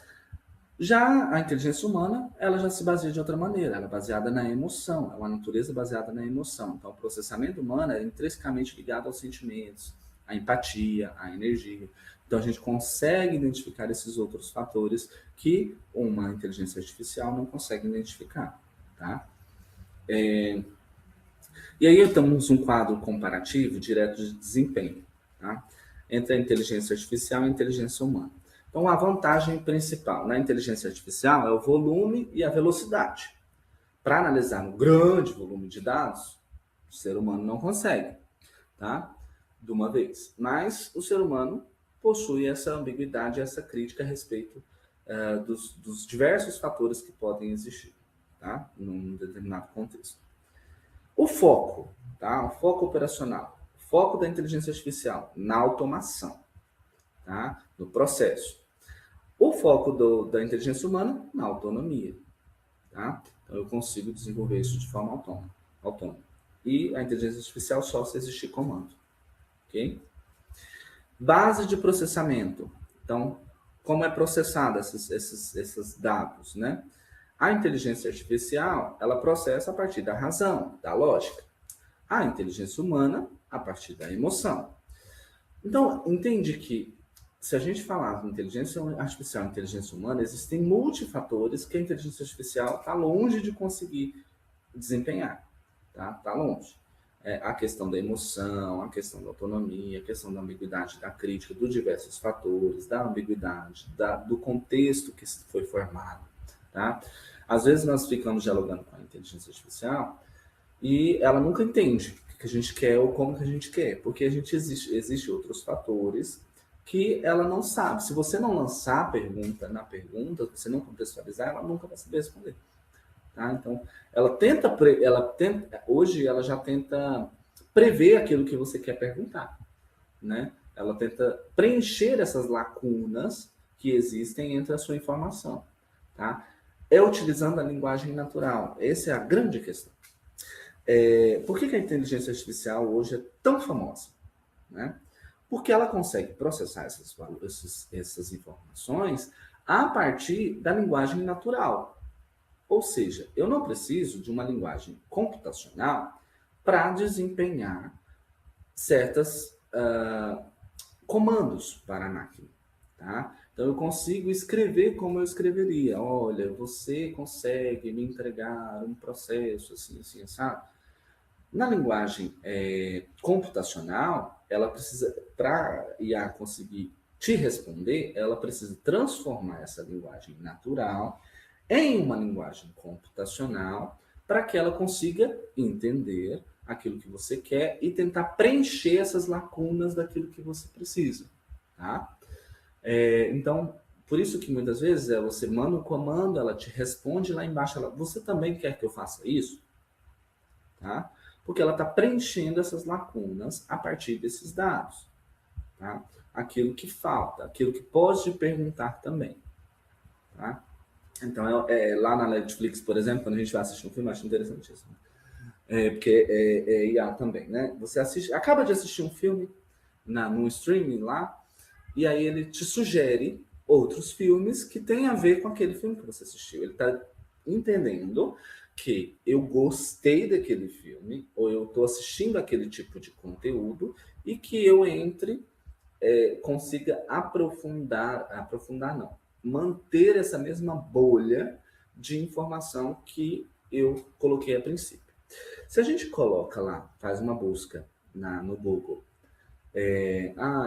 Já a inteligência humana, ela já se baseia de outra maneira, ela é baseada na emoção, é uma natureza baseada na emoção. Então, o processamento humano é intrinsecamente ligado aos sentimentos, à empatia, à energia. Então, a gente consegue identificar esses outros fatores que uma inteligência artificial não consegue identificar, tá? E aí temos um quadro comparativo direto de desempenho, tá? Entre a inteligência artificial e a inteligência humana. Então, a vantagem principal na inteligência artificial é o volume e a velocidade. Para analisar um grande volume de dados, o ser humano não consegue, tá? De uma vez. Mas o ser humano possui essa ambiguidade, essa crítica a respeito dos diversos fatores que podem existir, tá? Num determinado contexto. O foco, tá? O foco operacional, o foco da inteligência artificial na automação, tá? No processo. O foco da inteligência humana na autonomia, tá? Então eu consigo desenvolver isso de forma autônoma. E a inteligência artificial só se existir comando, ok? Base de processamento. Então, como é processada esses dados, né? A inteligência artificial, ela processa a partir da razão, da lógica. A inteligência humana, a partir da emoção. Então, entende que se a gente falar de inteligência artificial e inteligência humana, existem multifatores que a inteligência artificial está longe de conseguir desempenhar. Tá longe. A questão da emoção, a questão da autonomia, a questão da ambiguidade da crítica, dos diversos fatores, da ambiguidade, do contexto que foi formado. Tá? Às vezes nós ficamos dialogando com a inteligência artificial e ela nunca entende o que a gente quer ou como que a gente quer, porque existe outros fatores que ela não sabe. Se você não lançar a pergunta na pergunta, se você não contextualizar, ela nunca vai saber responder. Tá? Então, hoje ela já tenta prever aquilo que você quer perguntar, né? Ela tenta preencher essas lacunas que existem entre a sua informação, tá? É utilizando a linguagem natural. Essa é a grande questão. Por que a inteligência artificial hoje é tão famosa, né? Porque ela consegue processar essas informações a partir da linguagem natural. Ou seja, eu não preciso de uma linguagem computacional para desempenhar certos comandos para a máquina. Tá? Então, eu consigo escrever como eu escreveria. Olha, você consegue me entregar um processo assim, assim, sabe? Na linguagem computacional, ela precisa, para a IA conseguir te responder, ela precisa transformar essa linguagem natural em uma linguagem computacional para que ela consiga entender aquilo que você quer e tentar preencher essas lacunas daquilo que você precisa. Tá? Então, por isso que muitas vezes você manda um comando, ela te responde lá embaixo, você também quer que eu faça isso? Tá? Porque ela está preenchendo essas lacunas a partir desses dados. Tá? Aquilo que falta, aquilo que pode te perguntar também. Tá? Então, lá na Netflix, por exemplo, quando a gente vai assistir um filme, eu acho interessante isso. Né? Porque é IA também, né? Você acaba de assistir um filme no streaming lá, e aí ele te sugere outros filmes que têm a ver com aquele filme que você assistiu. Ele está entendendo que eu gostei daquele filme, ou eu estou assistindo aquele tipo de conteúdo, e que eu consiga aprofundar não, manter essa mesma bolha de informação que eu coloquei a princípio. Se a gente coloca lá, faz uma busca no Google,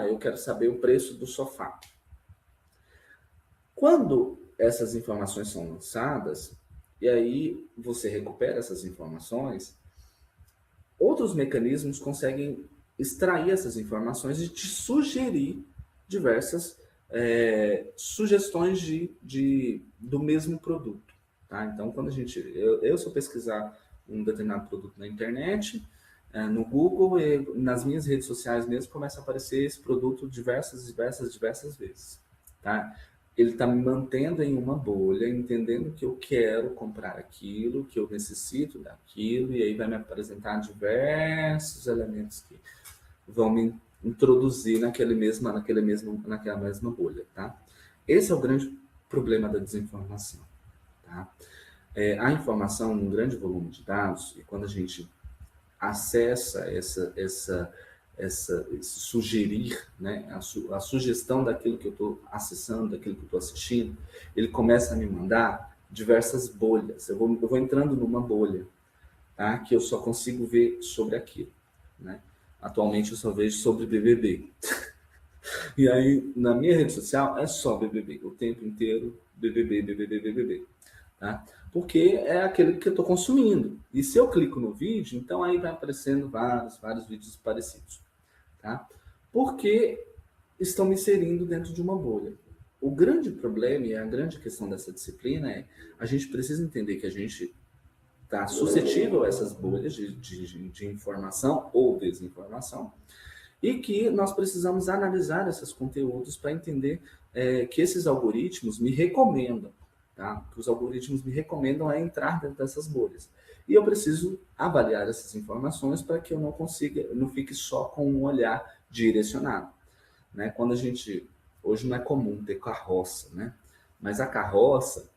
eu quero saber o preço do sofá. Quando essas informações são lançadas, e aí você recupera essas informações, outros mecanismos conseguem extrair essas informações e te sugerir diversas sugestões do mesmo produto. Tá? Então, quando se eu pesquisar um determinado produto na internet, No Google e nas minhas redes sociais mesmo começa a aparecer esse produto diversas vezes, tá? Ele está me mantendo em uma bolha, entendendo que eu quero comprar aquilo, que eu necessito daquilo, e aí vai me apresentar diversos elementos que vão me introduzir naquela mesma bolha, tá? Esse é o grande problema da desinformação, tá? A informação num grande volume de dados, e quando a gente acessa esse sugerir, né, a sugestão daquilo que eu estou acessando, daquilo que eu estou assistindo, ele começa a me mandar diversas bolhas. Eu vou entrando numa bolha, tá, que eu só consigo ver sobre aquilo, né? Atualmente eu só vejo sobre BBB. E aí, na minha rede social, é só BBB. O tempo inteiro, BBB, BBB, BBB. Tá? Porque é aquele que eu estou consumindo. E se eu clico no vídeo, então aí vai aparecendo vários vídeos parecidos. Tá? Porque estão me inserindo dentro de uma bolha. O grande problema e a grande questão dessa disciplina é a gente precisa entender que a gente está suscetível a essas bolhas de informação ou desinformação e que nós precisamos analisar esses conteúdos para entender que esses algoritmos me recomendam, tá? Que os algoritmos me recomendam a entrar dentro dessas bolhas. E eu preciso avaliar essas informações para que eu não fique só com um olhar direcionado, né? Hoje não é comum ter carroça, né? Mas a carroça,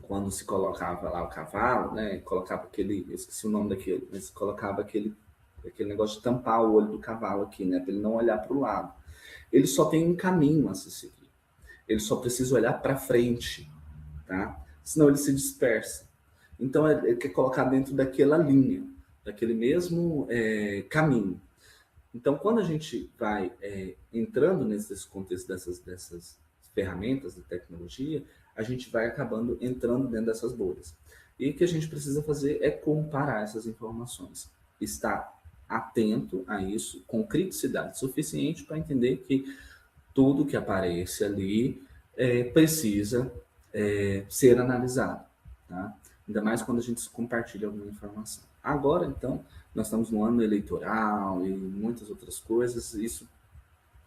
quando se colocava lá o cavalo, né? Colocava eu esqueci o nome daquilo, mas colocava aquele negócio de tampar o olho do cavalo aqui, né? Para ele não olhar para o lado. Ele só tem um caminho a se seguir. Ele só precisa olhar para frente, tá? Senão ele se dispersa. Então ele quer colocar dentro daquela linha, daquele mesmo caminho. Então quando a gente vai entrando nesse contexto dessas ferramentas de tecnologia, a gente vai acabando entrando dentro dessas bolhas. E o que a gente precisa fazer é comparar essas informações. Estar atento a isso, com criticidade suficiente para entender que tudo que aparece ali precisa ser analisado, tá? Ainda mais quando a gente compartilha alguma informação. Agora, então, nós estamos no ano eleitoral e muitas outras coisas, isso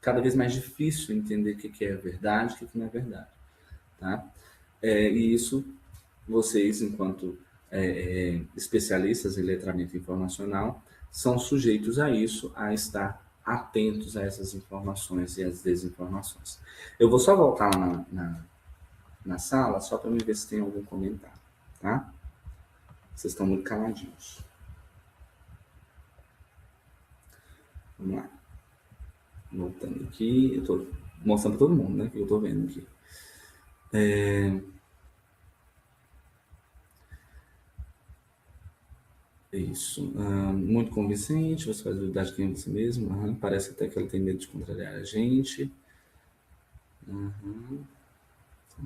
cada vez mais difícil entender o que é verdade e o que não é verdade, tá? E isso, vocês, enquanto especialistas em letramento informacional, são sujeitos a isso, a estar atentos a essas informações e às desinformações. Eu vou só voltar lá na sala, só para me ver se tem algum comentário, tá? Vocês estão muito caladinhos. Vamos lá. Voltando aqui, eu estou mostrando para todo mundo, né? Que eu estou vendo aqui. Isso. Muito convincente, você faz duvidar de quem é você mesmo. Parece até que ela tem medo de contrariar a gente.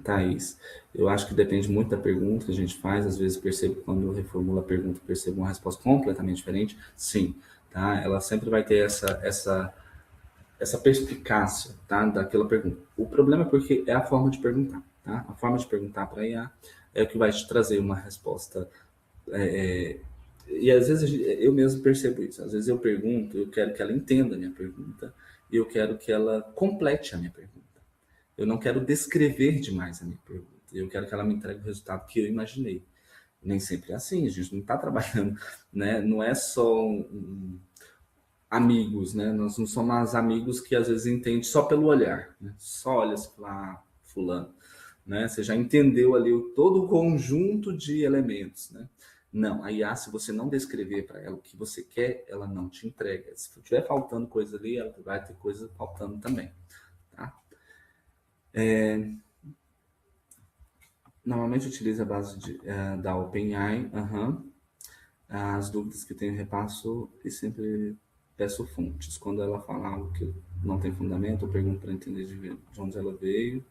Thaís, eu acho que depende muito da pergunta que a gente faz. Às vezes percebo, quando eu reformulo a pergunta, percebo uma resposta completamente diferente. Sim, tá? Ela sempre vai ter essa perspicácia, tá? Daquela pergunta. O problema é porque é a forma de perguntar, tá? A forma de perguntar para a IA é o que vai te trazer uma resposta. E às vezes eu mesmo percebo isso. Às vezes eu pergunto, eu quero que ela entenda a minha pergunta e eu quero que ela complete a minha pergunta. Eu não quero descrever demais a minha pergunta. Eu quero que ela me entregue o resultado que eu imaginei. Nem sempre é assim, a gente não está trabalhando, né? Não é só amigos, né? Nós não somos amigos que às vezes entendem só pelo olhar, né? Só olha se falar, fulano, né? Você já entendeu ali todo o conjunto de elementos, né? Não, a IA, se você não descrever para ela o que você quer, ela não te entrega. Se tiver faltando coisa ali, ela vai ter coisa faltando também, tá? Normalmente utiliza a base da OpenAI. As dúvidas que tenho repasso e sempre peço fontes. Quando ela fala algo que não tem fundamento, eu pergunto para entender de onde ela veio.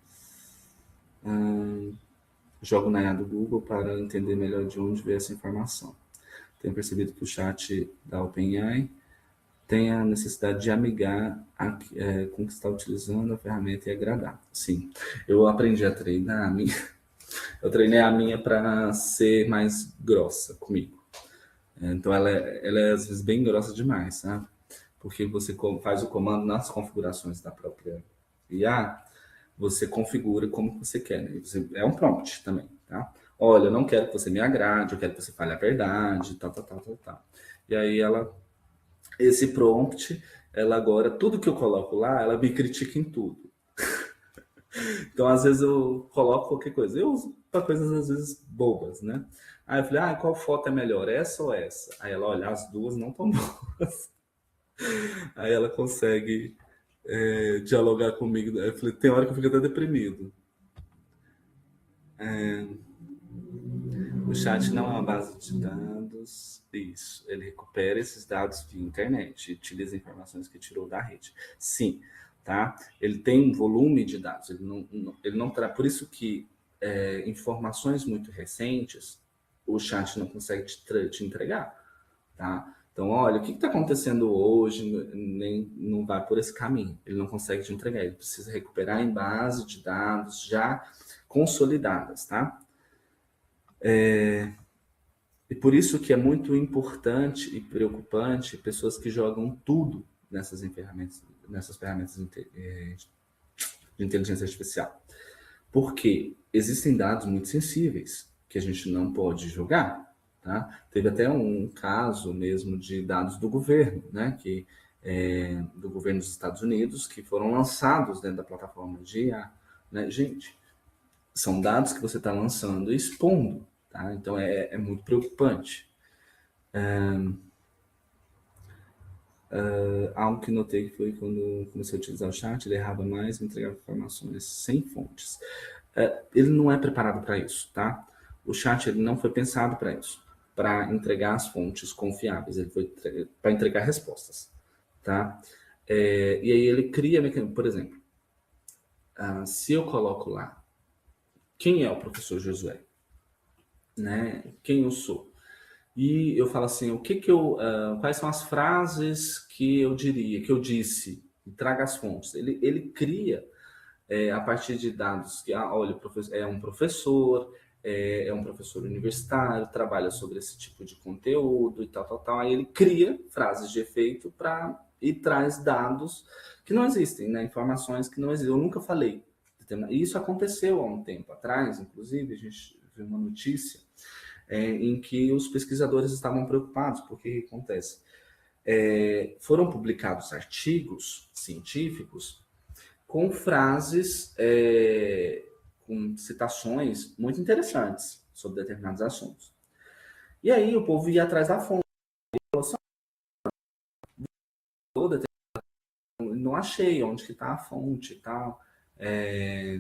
Jogo na IA do Google para entender melhor de onde veio essa informação. Tenho percebido que o chat da OpenAI tem a necessidade de amigar com o que está utilizando a ferramenta e agradar. Sim, eu aprendi a treinar a minha. Eu treinei a minha para ser mais grossa comigo. Então ela é às vezes bem grossa demais, sabe? Porque você faz o comando nas configurações da própria IA, você configura como você quer, né? É um prompt também, tá? Olha, eu não quero que você me agrade, eu quero que você fale a verdade, tal, tal, tal, tal, tal. E aí esse prompt, ela agora, tudo que eu coloco lá, ela me critica em tudo. Então, às vezes eu coloco qualquer coisa. Eu uso para coisas às vezes bobas, né? Aí eu falei, qual foto é melhor, essa ou essa? Aí ela, olha, as duas não estão boas. Aí ela consegue dialogar comigo. Eu falei, tem hora que eu fico até deprimido. O chat não é uma base de dados. Isso. Ele recupera esses dados via internet e utiliza informações que tirou da rede. Sim, tá? Ele tem um volume de dados. Ele não traz. Por isso que informações muito recentes o chat não consegue te entregar, tá? Então, olha, o que está acontecendo hoje nem não vai por esse caminho. Ele não consegue te entregar. Ele precisa recuperar em base de dados já consolidadas, tá? E por isso que é muito importante e preocupante pessoas que jogam tudo nessas ferramentas de inteligência artificial. Porque existem dados muito sensíveis que a gente não pode jogar. Tá? Teve até um caso mesmo de dados do governo, né? Do governo dos Estados Unidos, que foram lançados dentro da plataforma de IA. Né? Gente, são dados que você está lançando e expondo. Tá? Então é muito preocupante. Algo que notei que foi quando comecei a utilizar o chat, ele errava mais, me entregava informações sem fontes. Ele não é preparado para isso, tá? O chat ele não foi pensado para isso, para entregar as fontes confiáveis, ele foi para entregar respostas, tá? E aí ele cria mecanismo, por exemplo, se eu coloco lá, quem é o professor Josué? Né? Quem eu sou? E eu falo assim, quais são as frases que eu diria, que eu disse, e traga as fontes. Ele cria a partir de dados que, olha, é um professor universitário, trabalha sobre esse tipo de conteúdo e tal, tal, tal. Aí ele cria frases de efeito e traz dados que não existem, né? Informações que não existem. Eu nunca falei. E isso aconteceu há um tempo atrás, inclusive, a gente viu uma notícia em que os pesquisadores estavam preocupados, porque o que acontece? Foram publicados artigos científicos com frases, com citações muito interessantes sobre determinados assuntos. E aí o povo ia atrás da fonte. Não achei onde que está a fonte e tal,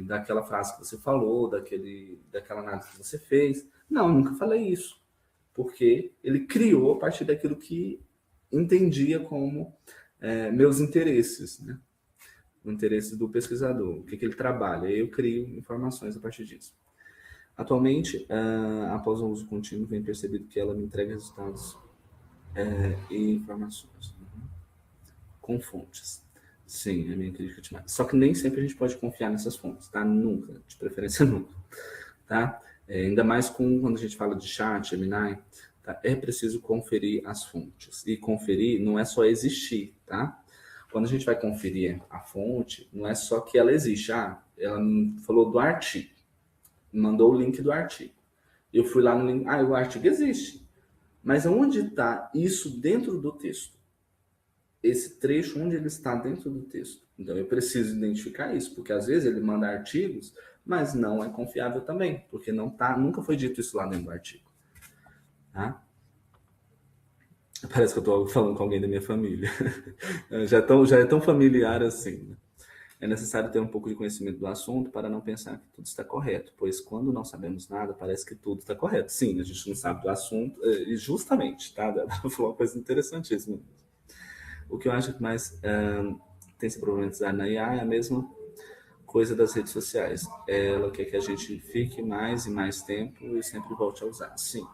daquela frase que você falou, daquela análise que você fez. Não, eu nunca falei isso. Porque ele criou a partir daquilo que entendia como meus interesses, né? O interesse do pesquisador, o que ele trabalha. Eu crio informações a partir disso. Atualmente, após o uso contínuo, vem percebido que ela me entrega resultados e informações com fontes. Sim, é minha crítica demais. Só que nem sempre a gente pode confiar nessas fontes, tá? Nunca, de preferência nunca, tá? Ainda mais quando a gente fala de chat, Gemini, tá? É preciso conferir as fontes. E conferir não é só existir, tá? Quando a gente vai conferir a fonte, não é só que ela existe. Ela falou do artigo, mandou o link do artigo. Eu fui lá no link, o artigo existe. Mas onde está isso dentro do texto? Esse trecho, onde ele está dentro do texto? Então eu preciso identificar isso, porque às vezes ele manda artigos, mas não é confiável também, porque nunca foi dito isso lá dentro do artigo. Tá? Parece que eu estou falando com alguém da minha família. Já é tão familiar assim. Né? É necessário ter um pouco de conhecimento do assunto para não pensar que tudo está correto, pois quando não sabemos nada, parece que tudo está correto. Sim, a gente não sabe do assunto, e justamente, tá? Ela falou uma coisa interessantíssima. O que eu acho que mais tem se problematizado na IA é a mesma coisa das redes sociais. Ela quer que a gente fique mais e mais tempo e sempre volte a usar. Sim,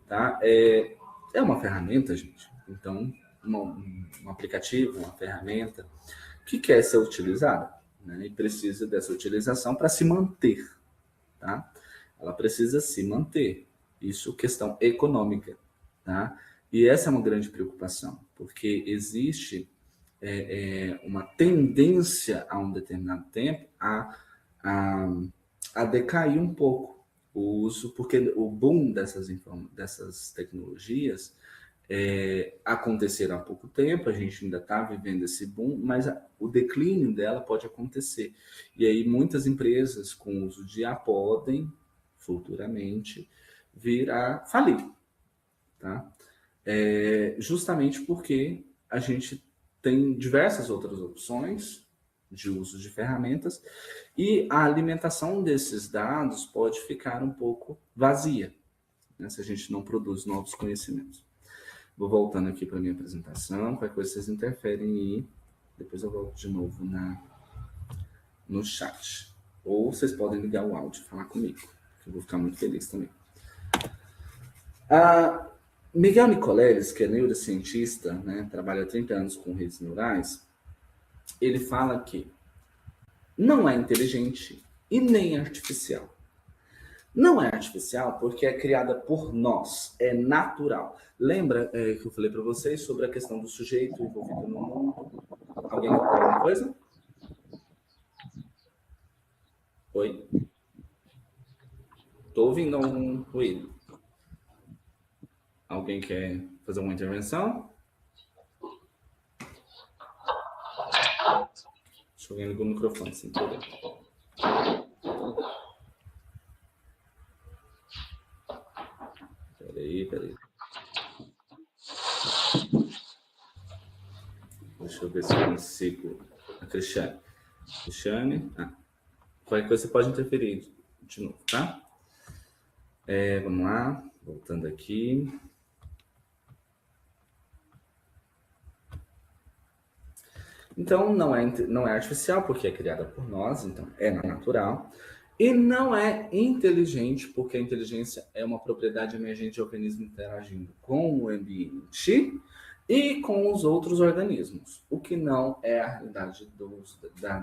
tá? É uma ferramenta, gente. Então, um aplicativo, uma ferramenta que quer ser utilizada, né? E precisa dessa utilização para se manter, tá? Ela precisa se manter. Isso questão econômica, tá? E essa é uma grande preocupação, porque existe uma tendência a um determinado tempo a, a decair um pouco o uso, porque o boom dessas tecnologias aconteceram há pouco tempo, a gente ainda está vivendo esse boom, mas o declínio dela pode acontecer. E aí muitas empresas com uso de IA podem, futuramente, vir a falir, tá? Justamente porque a gente tem diversas outras opções de uso de ferramentas e a alimentação desses dados pode ficar um pouco vazia, né, se a gente não produz novos conhecimentos. Vou voltando aqui para a minha apresentação, qualquer coisa vocês interferem aí, depois eu volto de novo no chat. Ou vocês podem ligar o áudio e falar comigo, que eu vou ficar muito feliz também. Miguel Nicoleles, que é neurocientista, né, trabalha há 30 anos com redes neurais, ele fala que não é inteligente e nem artificial. Não é artificial porque é criada por nós, é natural. Lembra que eu falei para vocês sobre a questão do sujeito envolvido no mundo? Alguém quer falar alguma coisa? Oi? Estou ouvindo um ruído. Alguém quer fazer uma intervenção? Deixa eu ver no microfone, sem problema. Peraí. Deixa eu ver se eu consigo. A Cristiane. Qualquer coisa você pode interferir de novo, tá? Vamos lá. Voltando aqui. Então, não é artificial, porque é criada por nós, então é natural. E não é inteligente, porque a inteligência é uma propriedade emergente de organismo interagindo com o ambiente e com os outros organismos, o que não é a realidade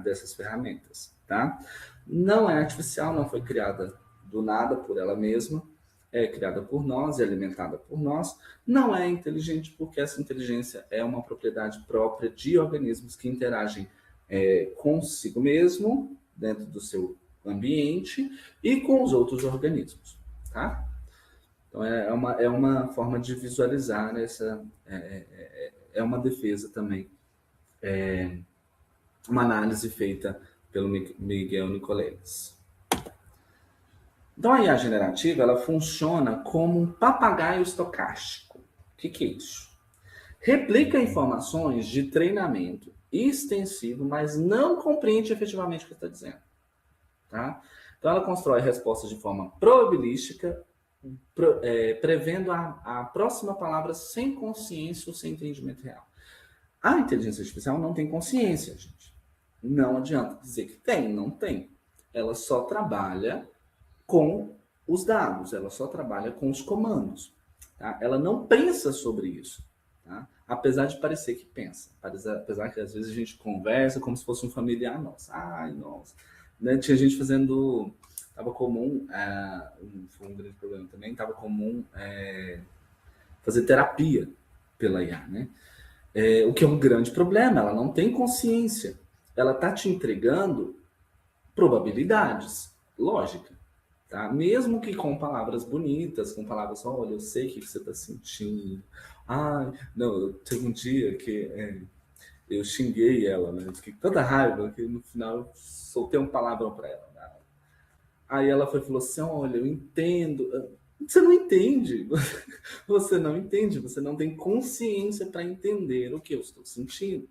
dessas ferramentas, tá? Não é artificial, não foi criada do nada por ela mesma, é criada por nós e alimentada por nós. Não é inteligente porque essa inteligência é uma propriedade própria de organismos que interagem consigo mesmo, dentro do seu ambiente, e com os outros organismos, tá? Então, é uma forma de visualizar, né, é uma defesa também, uma análise feita pelo Miguel Nicoleles. Então, a IA generativa, ela funciona como um papagaio estocástico. O que é isso? Replica informações de treinamento extensivo, mas não compreende efetivamente o que está dizendo. Tá? Então, ela constrói respostas de forma probabilística, prevendo a próxima palavra sem consciência ou sem entendimento real. A inteligência artificial não tem consciência, gente. Não adianta dizer que tem, não tem. Ela só trabalha com os dados, ela só trabalha com os comandos. Tá? Ela não pensa sobre isso, tá? Apesar de parecer que pensa. Apesar que às vezes a gente conversa como se fosse um familiar nosso. Ai, nossa. Né? Tinha gente fazendo... Estava comum, foi um grande problema também, estava comum fazer terapia pela IA, né? O que é um grande problema, ela não tem consciência. Ela está te entregando probabilidades, lógica. Tá? Mesmo que com palavras bonitas, com palavras, olha, eu sei o que você está sentindo. Ai, não, teve um dia que eu xinguei ela, né? Fiquei com tanta raiva que no final eu soltei um palavrão para ela. Né? Aí ela falou assim, olha, eu entendo. Você não entende. Você não entende, você não tem consciência para entender o que eu estou sentindo,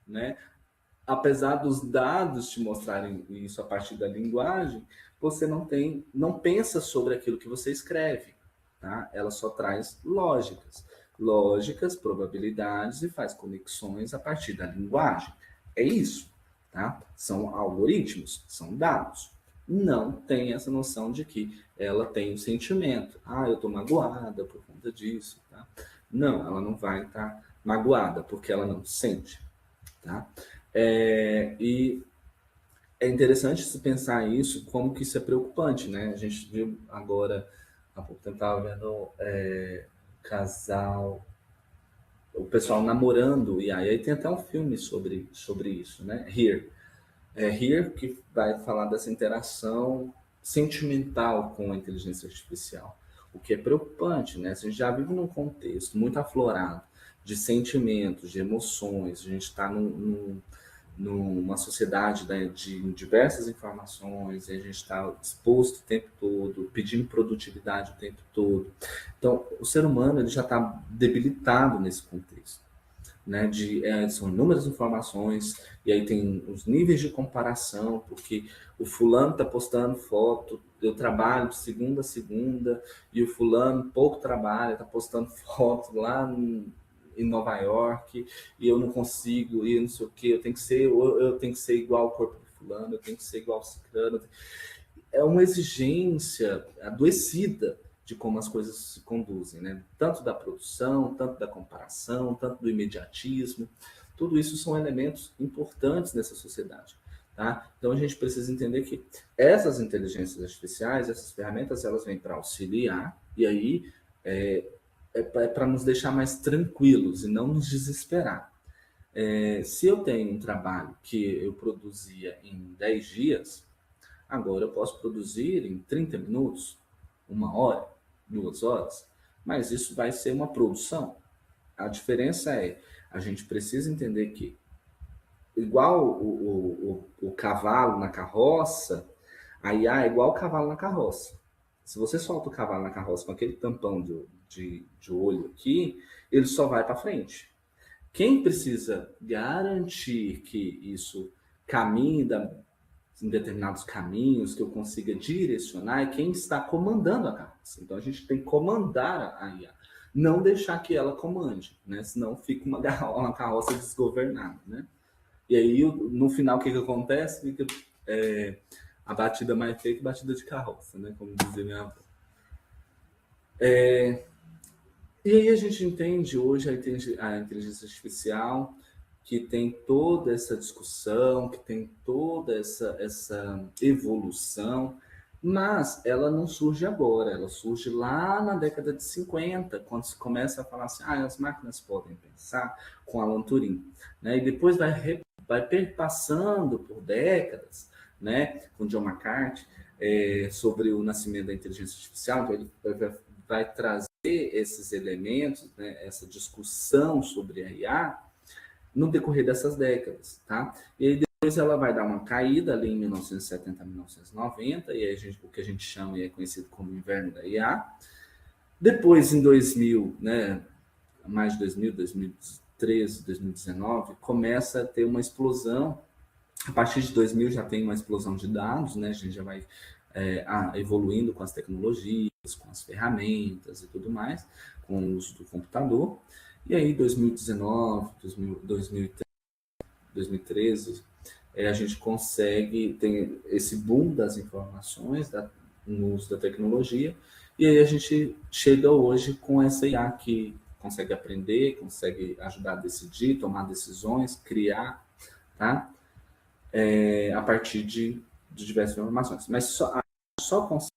né? Apesar dos dados te mostrarem isso a partir da linguagem, você não pensa sobre aquilo que você escreve, tá? Ela só traz lógicas, probabilidades e faz conexões a partir da linguagem. É isso, tá? São algoritmos, são dados. Não tem essa noção de que ela tem um sentimento. Eu tô magoada por conta disso, tá? Não, ela não vai estar magoada porque ela não sente, tá? E é interessante se pensar isso, como que isso é preocupante, né? A gente viu agora, há pouco tempo estava vendo casal o pessoal namorando IA. E aí tem até um filme sobre isso, né? Here. É Here que vai falar dessa interação sentimental com a inteligência artificial, o que é preocupante, né? A gente já vive num contexto muito aflorado de sentimentos, de emoções, a gente está numa sociedade, né, de diversas informações, e a gente está exposto o tempo todo, pedindo produtividade o tempo todo. Então, o ser humano ele já está debilitado nesse contexto, né, são inúmeras informações, e aí tem os níveis de comparação, porque o fulano está postando foto, eu trabalho de segunda a segunda, e o fulano pouco trabalha, está postando foto lá em Nova York, e eu não consigo, e não sei o que, eu tenho que ser igual ao corpo do fulano, eu tenho que ser igual ao ciclano. É uma exigência adoecida de como as coisas se conduzem, né? Tanto da produção, tanto da comparação, tanto do imediatismo. Tudo isso são elementos importantes nessa sociedade. Tá? Então a gente precisa entender que essas inteligências artificiais, essas ferramentas, elas vêm para auxiliar, e aí é para nos deixar mais tranquilos e não nos desesperar. Se eu tenho um trabalho que eu produzia em 10 dias, agora eu posso produzir em 30 minutos, 1 hora, 2 horas, mas isso vai ser uma produção. A diferença é, a gente precisa entender que, igual o cavalo na carroça, a IA é igual o cavalo na carroça. Se você solta o cavalo na carroça com aquele tampão de olho aqui, ele só vai para frente. Quem precisa garantir que isso caminhe em determinados caminhos, que eu consiga direcionar, é quem está comandando a carroça. Então a gente tem que comandar a IA, não deixar que ela comande, né? Senão fica uma carroça desgovernada, né? E aí, no final, o que acontece? Fica a batida mais feia que batida de carroça, né? Como dizia minha avó. E aí a gente entende hoje a inteligência artificial, que tem toda essa discussão, que tem toda essa evolução, mas ela não surge agora, ela surge lá na década de 50, quando se começa a falar assim, as máquinas podem pensar, com Alan Turing, né? E depois vai perpassando por décadas, né, com John McCarthy, sobre o nascimento da inteligência artificial, então ele vai trazer esses elementos, né, essa discussão sobre a IA, no decorrer dessas décadas, tá? E aí depois ela vai dar uma caída ali em 1970, 1990, e aí o que a gente chama e é conhecido como inverno da IA. Depois, em 2000, né, mais de 2000, 2013, 2019, começa a ter uma explosão. A partir de 2000 já tem uma explosão de dados, né? A gente já vai evoluindo com as tecnologias, com as ferramentas e tudo mais, com o uso do computador. E aí, 2019, 2013, a gente consegue ter esse boom das informações, no uso da tecnologia, e aí a gente chega hoje com essa IA que consegue aprender, consegue ajudar a decidir, tomar decisões, criar, tá? A partir de diversas informações. Mas só consegue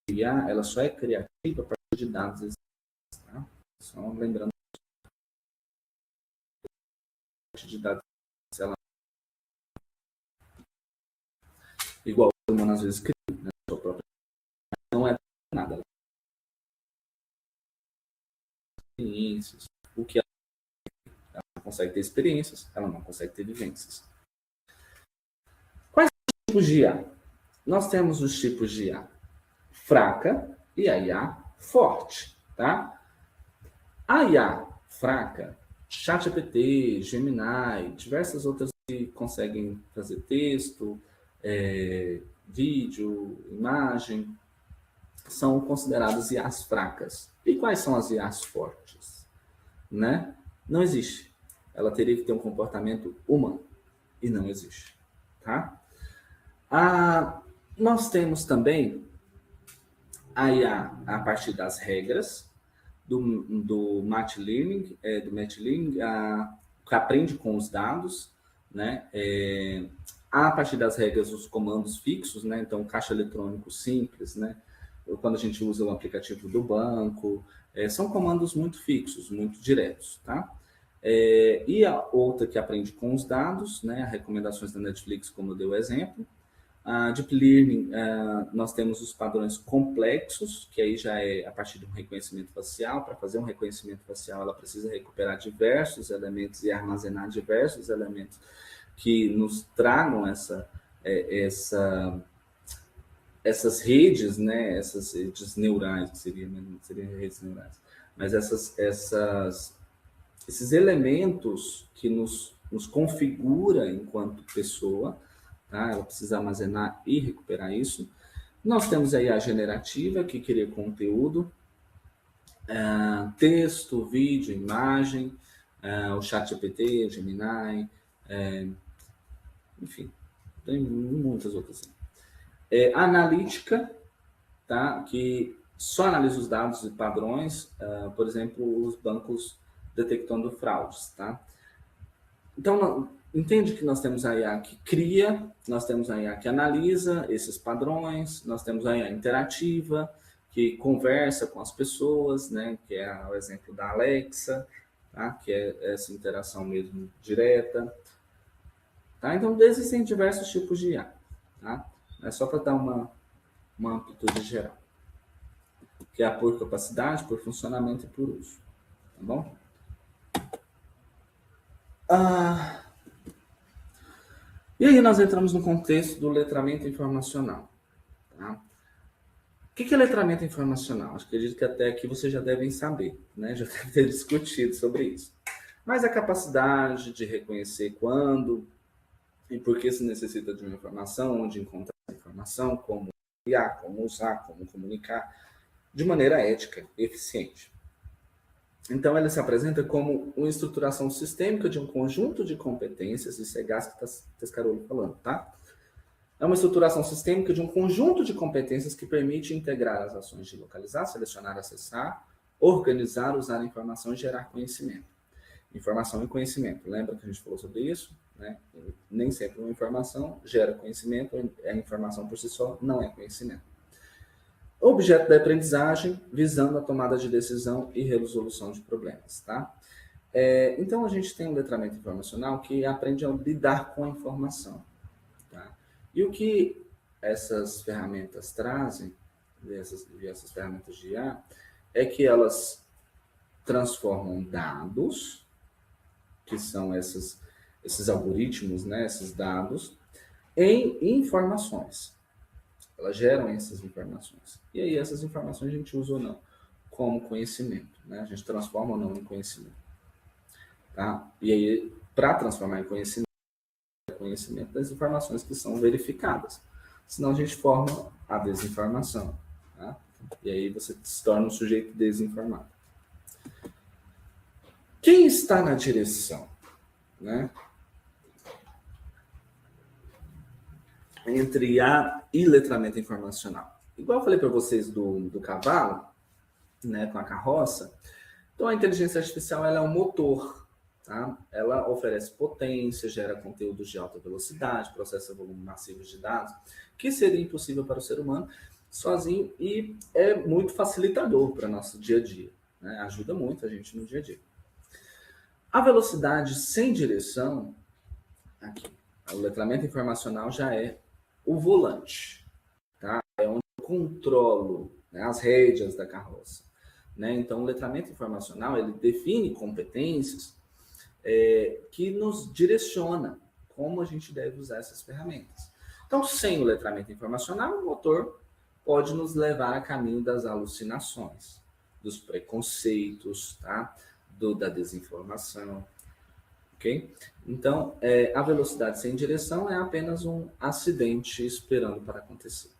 criar, ela só é criativa a partir de dados existentes, tá? Só lembrando, a partir de dados, ela igual o humano às vezes cria, né? Sua própria não é nada, ela tem experiências, o que ela não consegue ter experiências, ela não consegue ter vivências. Quais tipos de IA? Nós temos os tipos de IA fraca e a IA forte, tá? A IA fraca, ChatGPT, Gemini, diversas outras que conseguem fazer texto, vídeo, imagem, são consideradas IAs fracas. E quais são as IAs fortes? Né? Não existe. Ela teria que ter um comportamento humano. E não existe. Tá? Nós temos também a IA a partir das regras do Machine Learning, que aprende com os dados, né? A partir das regras, os comandos fixos, né? Então, caixa eletrônico simples, né? Quando a gente usa o aplicativo do banco, são comandos muito fixos, muito diretos, tá? E a outra que aprende com os dados, né? Recomendações da Netflix, como eu dei o exemplo. A Deep Learning, nós temos os padrões complexos, que aí já é a partir de um reconhecimento facial. Para fazer um reconhecimento facial, ela precisa recuperar diversos elementos e armazenar diversos elementos que nos tragam essas redes, né? Essas redes neurais, que seriam redes neurais, mas esses elementos que nos configura enquanto pessoa, tá? Ela precisa armazenar e recuperar isso. Nós temos aí a generativa, que cria conteúdo, texto, vídeo, imagem, o ChatGPT, Gemini, enfim, tem muitas outras. Analítica, tá? Que só analisa os dados e padrões, por exemplo, os bancos detectando fraudes, tá? Então, entende que nós temos a IA que cria, nós temos a IA que analisa esses padrões, nós temos a IA interativa, que conversa com as pessoas, né? Que é o exemplo da Alexa, tá? Que é essa interação mesmo direta. Tá? Então, existem diversos tipos de IA. Tá? É só para dar uma amplitude geral. Que é por capacidade, por funcionamento e por uso. Tá bom? E aí nós entramos no contexto do letramento informacional. Tá? O que é letramento informacional? Acredito que até aqui vocês já devem saber, né? Já devem ter discutido sobre isso. Mas a capacidade de reconhecer quando e por que se necessita de uma informação, onde encontrar essa informação, como criar, como usar, como comunicar, de maneira ética e eficiente. Então, ela se apresenta como uma estruturação sistêmica de um conjunto de competências, isso é Gaspar Tescarolo falando, tá? É uma estruturação sistêmica de um conjunto de competências que permite integrar as ações de localizar, selecionar, acessar, organizar, usar a informação e gerar conhecimento. Informação e conhecimento. Lembra que a gente falou sobre isso? Né? Nem sempre uma informação gera conhecimento, a informação por si só não é conhecimento. Objeto da aprendizagem, visando a tomada de decisão e resolução de problemas. Tá? Então, a gente tem um letramento informacional que aprende a lidar com a informação. Tá? E o que essas ferramentas trazem, essas ferramentas de IA, é que elas transformam dados, que são esses algoritmos, né, esses dados, em informações. Elas geram essas informações. E aí essas informações a gente usa ou não como conhecimento. Né? A gente transforma ou não em conhecimento. Tá? E aí, para transformar em conhecimento das informações que são verificadas. Senão a gente forma a desinformação. Tá? E aí você se torna um sujeito desinformado. Quem está na direção? Né? Entre IA e letramento informacional. Igual eu falei para vocês do cavalo, né, com a carroça, então a inteligência artificial ela é um motor, tá? Ela oferece potência, gera conteúdos de alta velocidade, processa volume massivos de dados, que seria impossível para o ser humano sozinho e é muito facilitador para o nosso dia a dia, né? Ajuda muito a gente no dia a dia. A velocidade sem direção, aqui, o letramento informacional já é o volante, tá? É onde eu controlo, né, as rédeas da carroça. Né? Então, o letramento informacional ele define competências que nos direciona como a gente deve usar essas ferramentas. Então, sem o letramento informacional, o motor pode nos levar a caminho das alucinações, dos preconceitos, tá? Da desinformação. Okay? Então, a velocidade sem direção é apenas um acidente esperando para acontecer.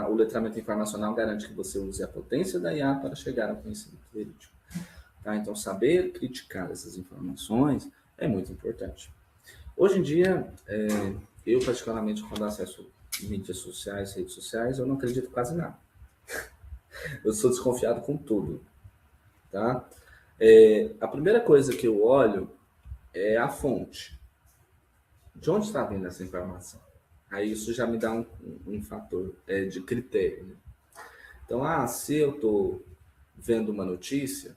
O letramento informacional garante que você use a potência da IA para chegar ao conhecimento verídico. Tá? Então, saber criticar essas informações é muito importante. Hoje em dia, eu particularmente, quando acesso mídias sociais, redes sociais, eu não acredito quase nada. Eu sou desconfiado com tudo. Tá? A primeira coisa que eu olho é a fonte. De onde está vindo essa informação? Aí isso já me dá um fator de critério. Né? Então, se eu estou vendo uma notícia,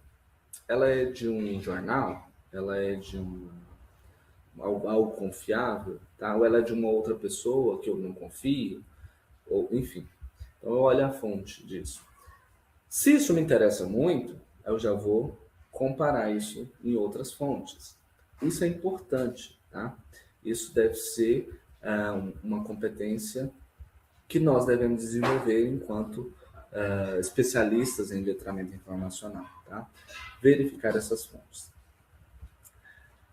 ela é de um jornal, ela é de algo confiável, tá? Ou ela é de uma outra pessoa que eu não confio, ou enfim. Então eu olho a fonte disso. Se isso me interessa muito, eu já vou comparar isso em outras fontes. Isso é importante, tá? Isso deve ser uma competência que nós devemos desenvolver enquanto especialistas em letramento informacional, tá? Verificar essas fontes.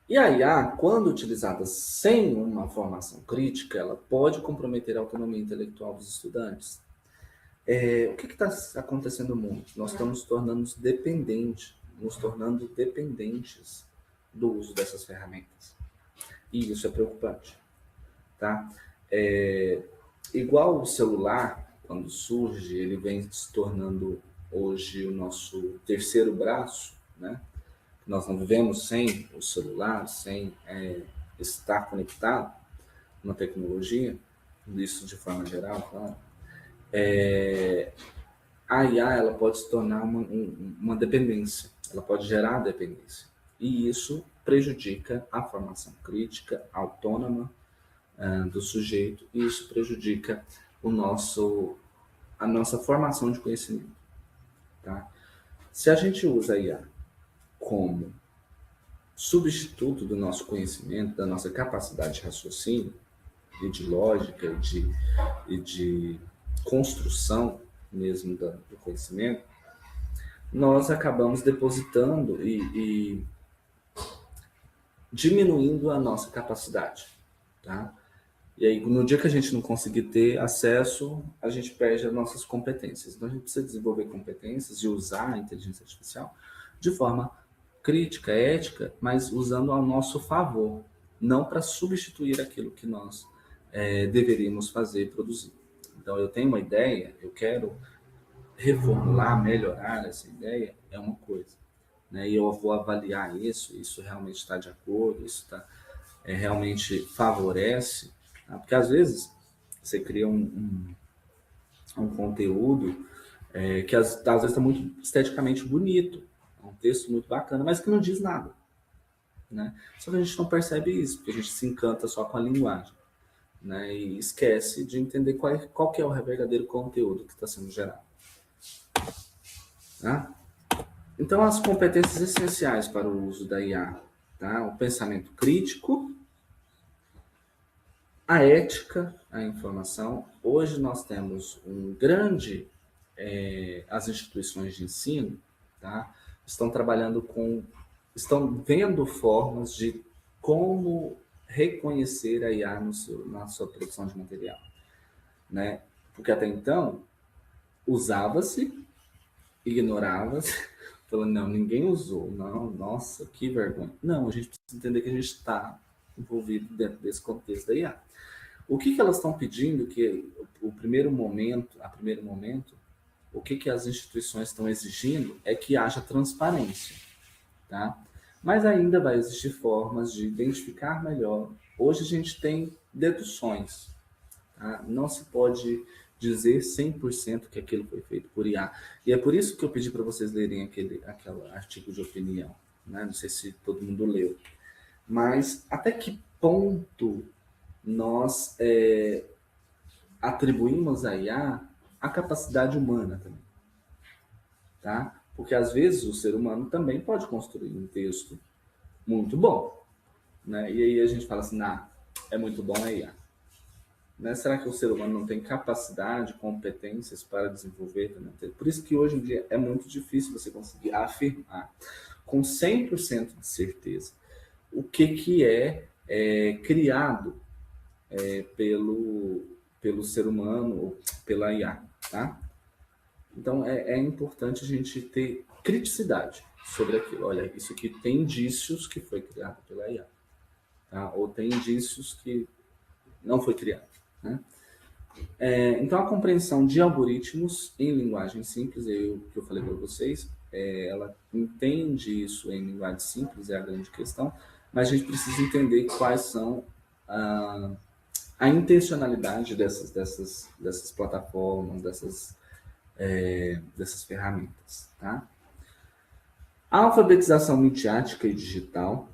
E a IA, quando utilizada sem uma formação crítica, ela pode comprometer a autonomia intelectual dos estudantes. O que está acontecendo muito? Nós estamos nos tornando dependentes do uso dessas ferramentas. E isso é preocupante, tá? Igual o celular, quando surge, ele vem se tornando hoje o nosso terceiro braço, né? Nós não vivemos sem o celular, sem estar conectado na tecnologia, isso de forma geral, claro. A IA ela pode se tornar uma dependência, ela pode gerar dependência. E isso prejudica a formação crítica, autônoma do sujeito, e isso prejudica a nossa formação de conhecimento. Tá? Se a gente usa a IA como substituto do nosso conhecimento, da nossa capacidade de raciocínio, e de lógica, e de construção mesmo do conhecimento, nós acabamos depositando e diminuindo a nossa capacidade. Tá? E aí, no dia que a gente não conseguir ter acesso, a gente perde as nossas competências. Então, a gente precisa desenvolver competências e usar a inteligência artificial de forma crítica, ética, mas usando ao nosso favor, não para substituir aquilo que nós deveríamos fazer e produzir. Então, eu tenho uma ideia, eu quero reformular, melhorar essa ideia, é uma coisa. Né? E eu vou avaliar isso realmente está de acordo, isso realmente favorece. Tá? Porque, às vezes, você cria um conteúdo que, às vezes, está muito esteticamente bonito, é um texto muito bacana, mas que não diz nada. Né? Só que a gente não percebe isso, porque a gente se encanta só com a linguagem. Né, e esquece de entender qual que é o verdadeiro conteúdo que está sendo gerado. Tá? Então, as competências essenciais para o uso da IA, tá? O pensamento crítico, a ética, a informação. Hoje nós temos as instituições de ensino, tá? Estão vendo formas de como reconhecer a IA na sua produção de material, né? Porque até então usava-se, ignorava-se, falando, não, ninguém usou, não, nossa, que vergonha. Não, a gente precisa entender que a gente está envolvido dentro desse contexto da IA. O que elas estão pedindo, a primeiro momento, o que as instituições estão exigindo é que haja transparência, tá? Mas ainda vai existir formas de identificar melhor. Hoje a gente tem deduções. Tá? Não se pode dizer 100% que aquilo foi feito por IA. E é por isso que eu pedi para vocês lerem aquele artigo de opinião. Né? Não sei se todo mundo leu. Mas até que ponto nós atribuímos a IA a capacidade humana também? Tá? Porque às vezes o ser humano também pode construir um texto muito bom, né? E aí a gente fala assim, é muito bom a IA. Né? Será que o ser humano não tem capacidade, competências para desenvolver também? Por isso que hoje em dia é muito difícil você conseguir afirmar com 100% de certeza o que é criado pelo ser humano ou pela IA, tá? Então, é importante a gente ter criticidade sobre aquilo. Olha, isso aqui tem indícios que foi criado pela IA. Tá? Ou tem indícios que não foi criado. Né? Então, a compreensão de algoritmos em linguagem simples, o que eu falei para vocês, ela entende isso em linguagem simples, é a grande questão, mas a gente precisa entender quais são a intencionalidade dessas plataformas, dessas ferramentas. Tá? A alfabetização midiática e digital,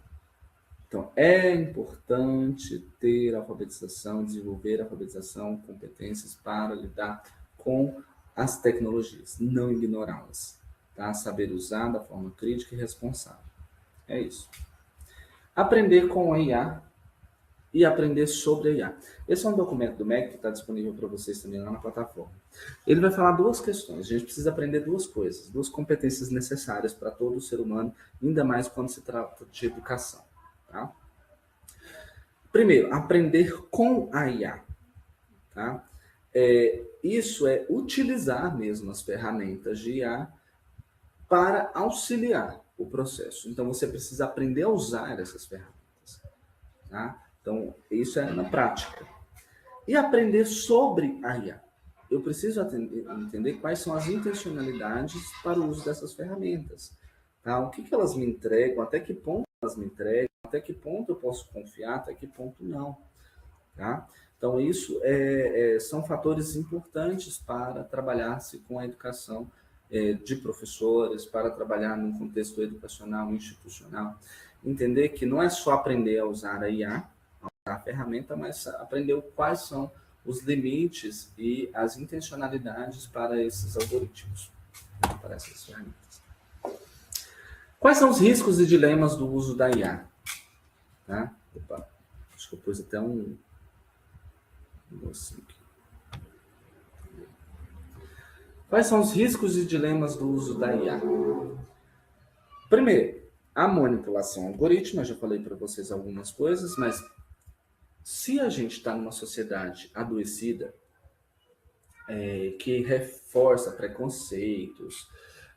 Então, é importante ter alfabetização, desenvolver alfabetização, competências para lidar com as tecnologias, não ignorá-las, tá? Saber usar da forma crítica e responsável. É isso. Aprender com a IA e aprender sobre a IA. Esse é um documento do MEC que está disponível para vocês também lá na plataforma. Ele vai falar duas questões. A gente precisa aprender duas coisas, duas competências necessárias para todo ser humano, ainda mais quando se trata de educação. Tá? Primeiro, aprender com a IA. Tá? Isso é utilizar mesmo as ferramentas de IA para auxiliar o processo. Então, você precisa aprender a usar essas ferramentas. Tá? Então, isso é na prática. E aprender sobre a IA. Eu preciso entender quais são as intencionalidades para o uso dessas ferramentas. Tá? O que elas me entregam, até que ponto elas me entregam, até que ponto eu posso confiar, até que ponto não. Tá? Então, isso são fatores importantes para trabalhar-se com a educação de professores, para trabalhar num contexto educacional, institucional. Entender que não é só aprender a usar a IA, a ferramenta, mas aprender quais são os limites e as intencionalidades para esses algoritmos, para essas ferramentas. Quais são os riscos e dilemas do uso da IA? Tá? Opa, acho que eu pus até um negocinho aqui. Quais são os riscos e dilemas do uso da IA? Primeiro, a manipulação algorítmica, eu já falei para vocês algumas coisas, mas se a gente está numa sociedade adoecida, que reforça preconceitos,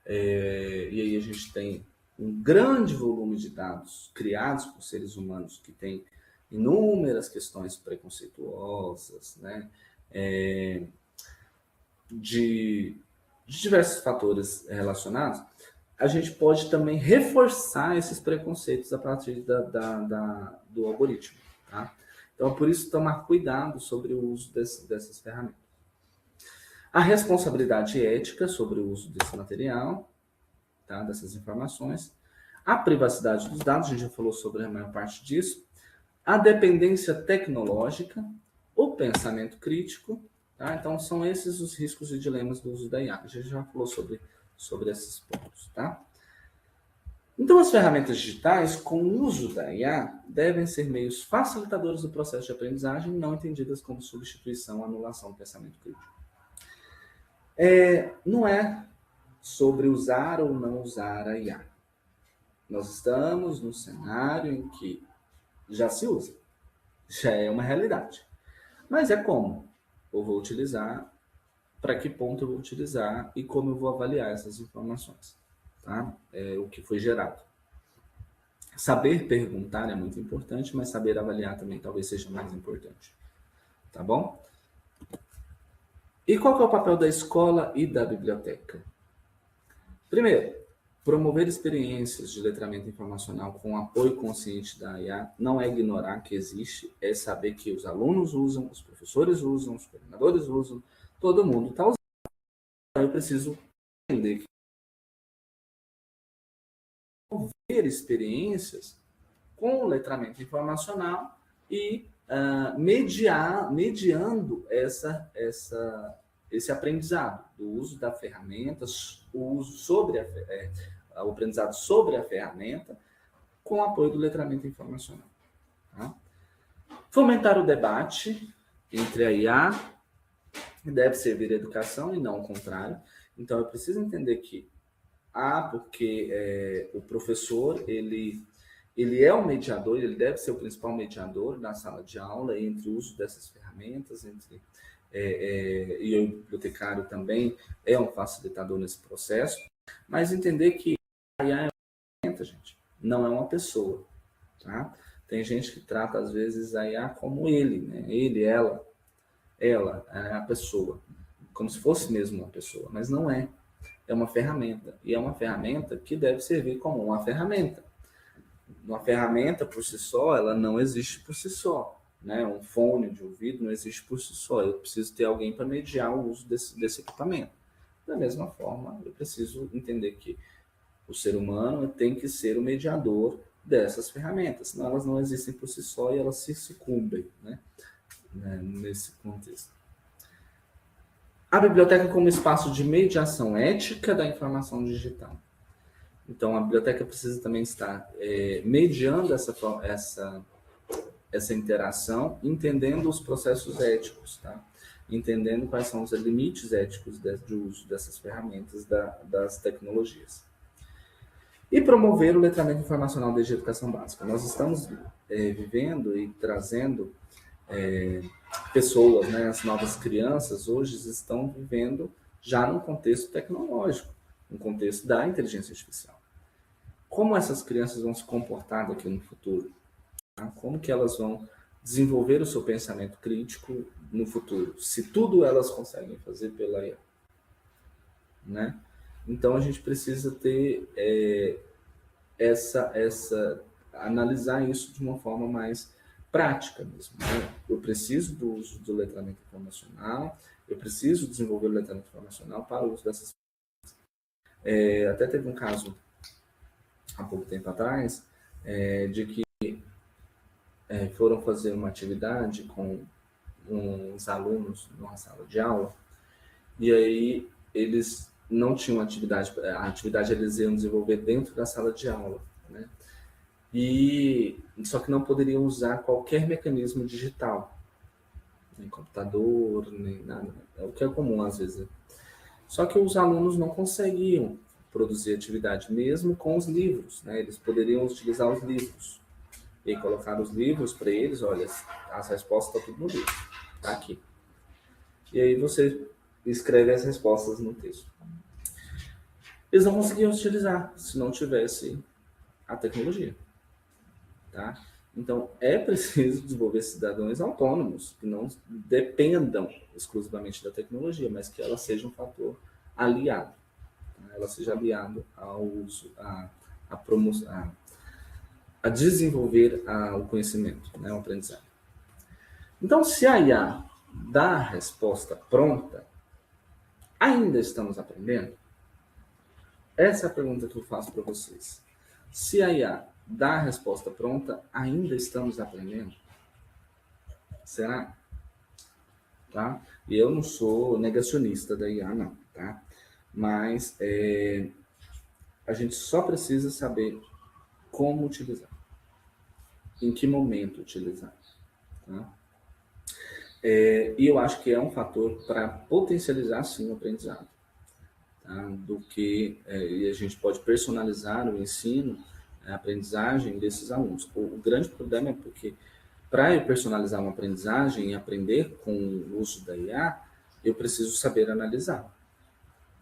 e aí a gente tem um grande volume de dados criados por seres humanos que têm inúmeras questões preconceituosas, né? De diversos fatores relacionados, a gente pode também reforçar esses preconceitos a partir do algoritmo. Tá? Então, é por isso tomar cuidado sobre o uso dessas ferramentas. A responsabilidade ética sobre o uso desse material, tá? Dessas informações. A privacidade dos dados, a gente já falou sobre a maior parte disso. A dependência tecnológica, o pensamento crítico. Tá? Então, são esses os riscos e dilemas do uso da IA. A gente já falou sobre esses pontos. Tá? Então, as ferramentas digitais, com o uso da IA, devem ser meios facilitadores do processo de aprendizagem, não entendidas como substituição ou anulação do pensamento crítico. Não é sobre usar ou não usar a IA. Nós estamos num cenário em que já se usa, já é uma realidade. Mas é como? Eu vou utilizar, para que ponto eu vou utilizar e como eu vou avaliar essas informações. Tá? O que foi gerado. Saber perguntar é muito importante, mas saber avaliar também talvez seja mais importante. Tá bom? E qual que é o papel da escola e da biblioteca? Primeiro, promover experiências de letramento informacional com apoio consciente da IA não é ignorar que existe, é saber que os alunos usam, os professores usam, os coordenadores usam, todo mundo está usando. Eu preciso entender que promover experiências com o letramento informacional e mediando esse aprendizado do uso da ferramenta, o uso o aprendizado sobre a ferramenta, com o apoio do letramento informacional. Tá? Fomentar o debate entre a IA deve servir a educação e não o contrário. Então, eu preciso entender que porque o professor, ele é o mediador, ele deve ser o principal mediador na sala de aula entre o uso dessas ferramentas, e o bibliotecário também é um facilitador nesse processo, mas entender que a IA é uma ferramenta, gente, não é uma pessoa. Tá? Tem gente que trata, às vezes, a IA como ele, né? Ele, ela é a pessoa, como se fosse mesmo uma pessoa, mas não é. É uma ferramenta, e é uma ferramenta que deve servir como uma ferramenta. Uma ferramenta por si só, ela não existe por si só. Né? Um fone de ouvido não existe por si só. Eu preciso ter alguém para mediar o uso desse equipamento. Da mesma forma, eu preciso entender que o ser humano tem que ser o mediador dessas ferramentas, senão elas não existem por si só e elas se sucumbem, né, nesse contexto. A biblioteca como espaço de mediação ética da informação digital. Então, a biblioteca precisa também estar mediando essa interação, entendendo os processos éticos, tá? Entendendo quais são os limites éticos de uso dessas ferramentas, das tecnologias. E promover o letramento informacional desde a educação básica. Nós estamos vivendo e trazendo pessoas, né, as novas crianças hoje estão vivendo já num contexto tecnológico, no contexto da inteligência artificial. Como essas crianças vão se comportar daqui no futuro? Tá? Como que elas vão desenvolver o seu pensamento crítico no futuro? Se tudo elas conseguem fazer pela IA, né? Então a gente precisa ter analisar isso de uma forma mais prática mesmo. Né? Eu preciso do uso do letramento informacional, eu preciso desenvolver o letramento informacional para o uso dessas. Até teve um caso há pouco tempo atrás de que foram fazer uma atividade com uns alunos numa sala de aula e aí eles não tinham atividade, a atividade eles iam desenvolver dentro da sala de aula, né? E só que não poderiam usar qualquer mecanismo digital, nem computador, nem nada, é o que é comum às vezes. Só que os alunos não conseguiam produzir atividade mesmo com os livros, né? Eles poderiam utilizar os livros e colocar os livros para eles, olha, as respostas estão tudo no livro, tá aqui. E aí você escreve as respostas no texto. Eles não conseguiam utilizar se não tivesse a tecnologia. Tá? Então, é preciso desenvolver cidadãos autônomos, que não dependam exclusivamente da tecnologia, mas que ela seja um fator aliado. Tá? Ela seja aliado ao uso, a desenvolver o conhecimento, né, o aprendizado. Então, se a IA dá a resposta pronta, ainda estamos aprendendo? Essa é a pergunta que eu faço para vocês. Se a IA dá a resposta pronta, ainda estamos aprendendo? Será? Tá? E eu não sou negacionista da IA, não, tá? Mas a gente só precisa saber como utilizar. Em que momento utilizar. Tá? E eu acho que é um fator para potencializar, sim, o aprendizado. Tá? Do que e a gente pode personalizar o ensino, a aprendizagem desses alunos. O grande problema é porque, para eu personalizar uma aprendizagem e aprender com o uso da IA, eu preciso saber analisar.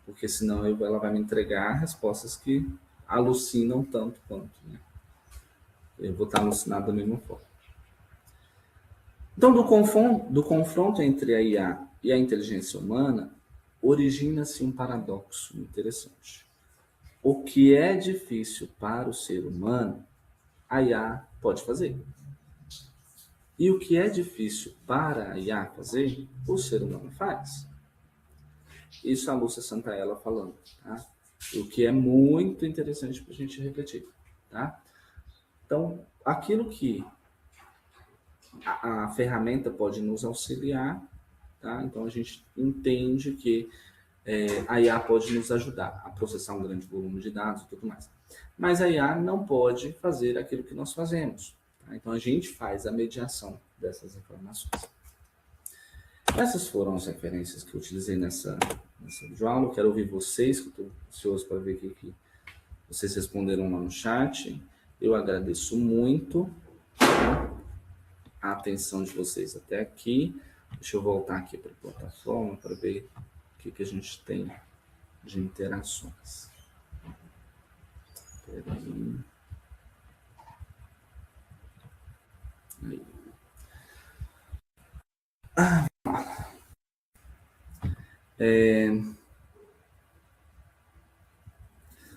Porque senão ela vai me entregar respostas que alucinam tanto quanto. Né? Eu vou estar alucinado da mesma forma. Então, do confronto entre a IA e a inteligência humana, origina-se um paradoxo interessante. O que é difícil para o ser humano, a IA pode fazer. E o que é difícil para a IA fazer, o ser humano faz. Isso a Lúcia Santaella falando, tá? O que é muito interessante para a gente refletir, tá? Então, aquilo que a ferramenta pode nos auxiliar, tá? Então a gente entende que a IA pode nos ajudar a processar um grande volume de dados e tudo mais. Mas a IA não pode fazer aquilo que nós fazemos. Tá? Então a gente faz a mediação dessas informações. Essas foram as referências que eu utilizei nessa aula. Eu quero ouvir vocês, que eu estou ansioso para ver o que vocês responderam lá no chat. Eu agradeço muito, tá, a atenção de vocês até aqui. Deixa eu voltar aqui para a plataforma para ver o que a gente tem de interações. Espera aí.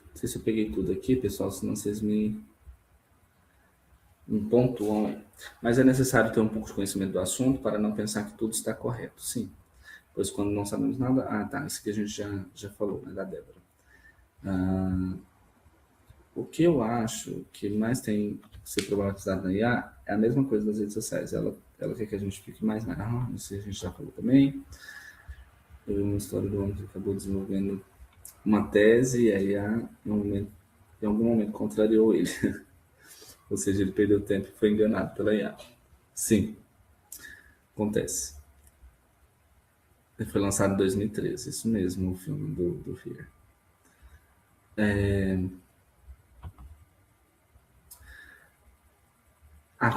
Não sei se eu peguei tudo aqui, pessoal, senão vocês me pontuam. Mas é necessário ter um pouco de conhecimento do assunto para não pensar que tudo está correto. Sim. Pois quando não sabemos nada... Ah, tá. Isso que a gente já falou, né, da Débora. O que eu acho que mais tem que ser problematizado na IA é a mesma coisa das redes sociais. Ela quer que a gente fique mais... isso a gente já falou também. Eu vi uma história do homem que acabou desenvolvendo uma tese e a IA, em algum momento, contrariou ele. Ou seja, ele perdeu tempo e foi enganado pela IA. Sim, acontece. Ele foi lançado em 2013, isso mesmo, o filme do Fear.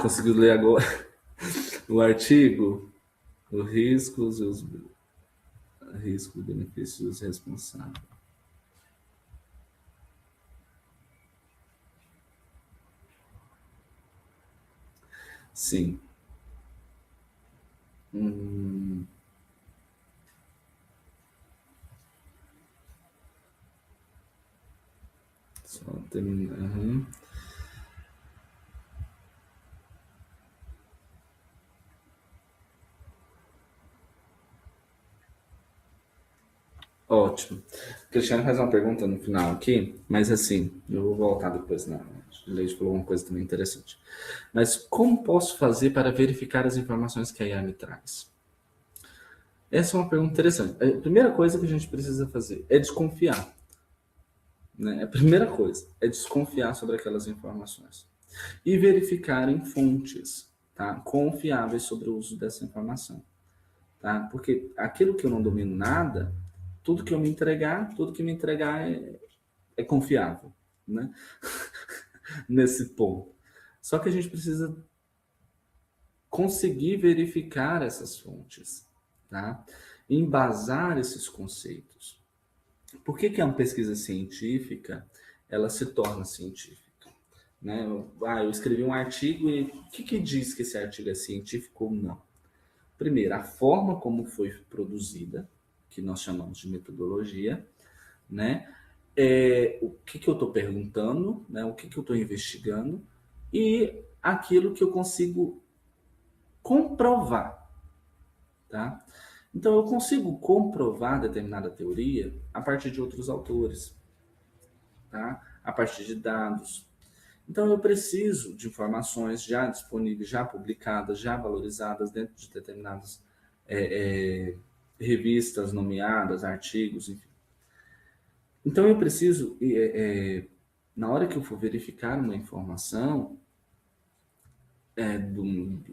Conseguiu ler agora o artigo? Os riscos e os riscos e benefícios dos responsáveis. Sim. Só terminar. Ótimo. O Cristiano faz uma pergunta no final aqui, mas assim, eu vou voltar depois na Leite falou uma coisa também interessante. Mas como posso fazer para verificar as informações que a IA me traz? Essa é uma pergunta interessante. A primeira coisa que a gente precisa fazer é desconfiar. Né? A primeira coisa é desconfiar sobre aquelas informações. E verificar em fontes, tá? Confiáveis sobre o uso dessa informação. Tá? Porque aquilo que eu não domino nada, tudo que me entregar é confiável, né? Nesse ponto. Só que a gente precisa conseguir verificar essas fontes, tá? Embasar esses conceitos. Por que uma pesquisa científica ela se torna científica? Né? Eu escrevi um artigo e o que diz que esse artigo é científico ou não? Primeiro, a forma como foi produzida, que nós chamamos de metodologia, né? O que eu estou perguntando, né? O que eu estou investigando e aquilo que eu consigo comprovar, tá? Então, eu consigo comprovar determinada teoria a partir de outros autores, tá? A partir de dados. Então, eu preciso de informações já disponíveis, já publicadas, já valorizadas dentro de determinadas revistas nomeadas, artigos, enfim. Então, eu preciso, na hora que eu for verificar uma informação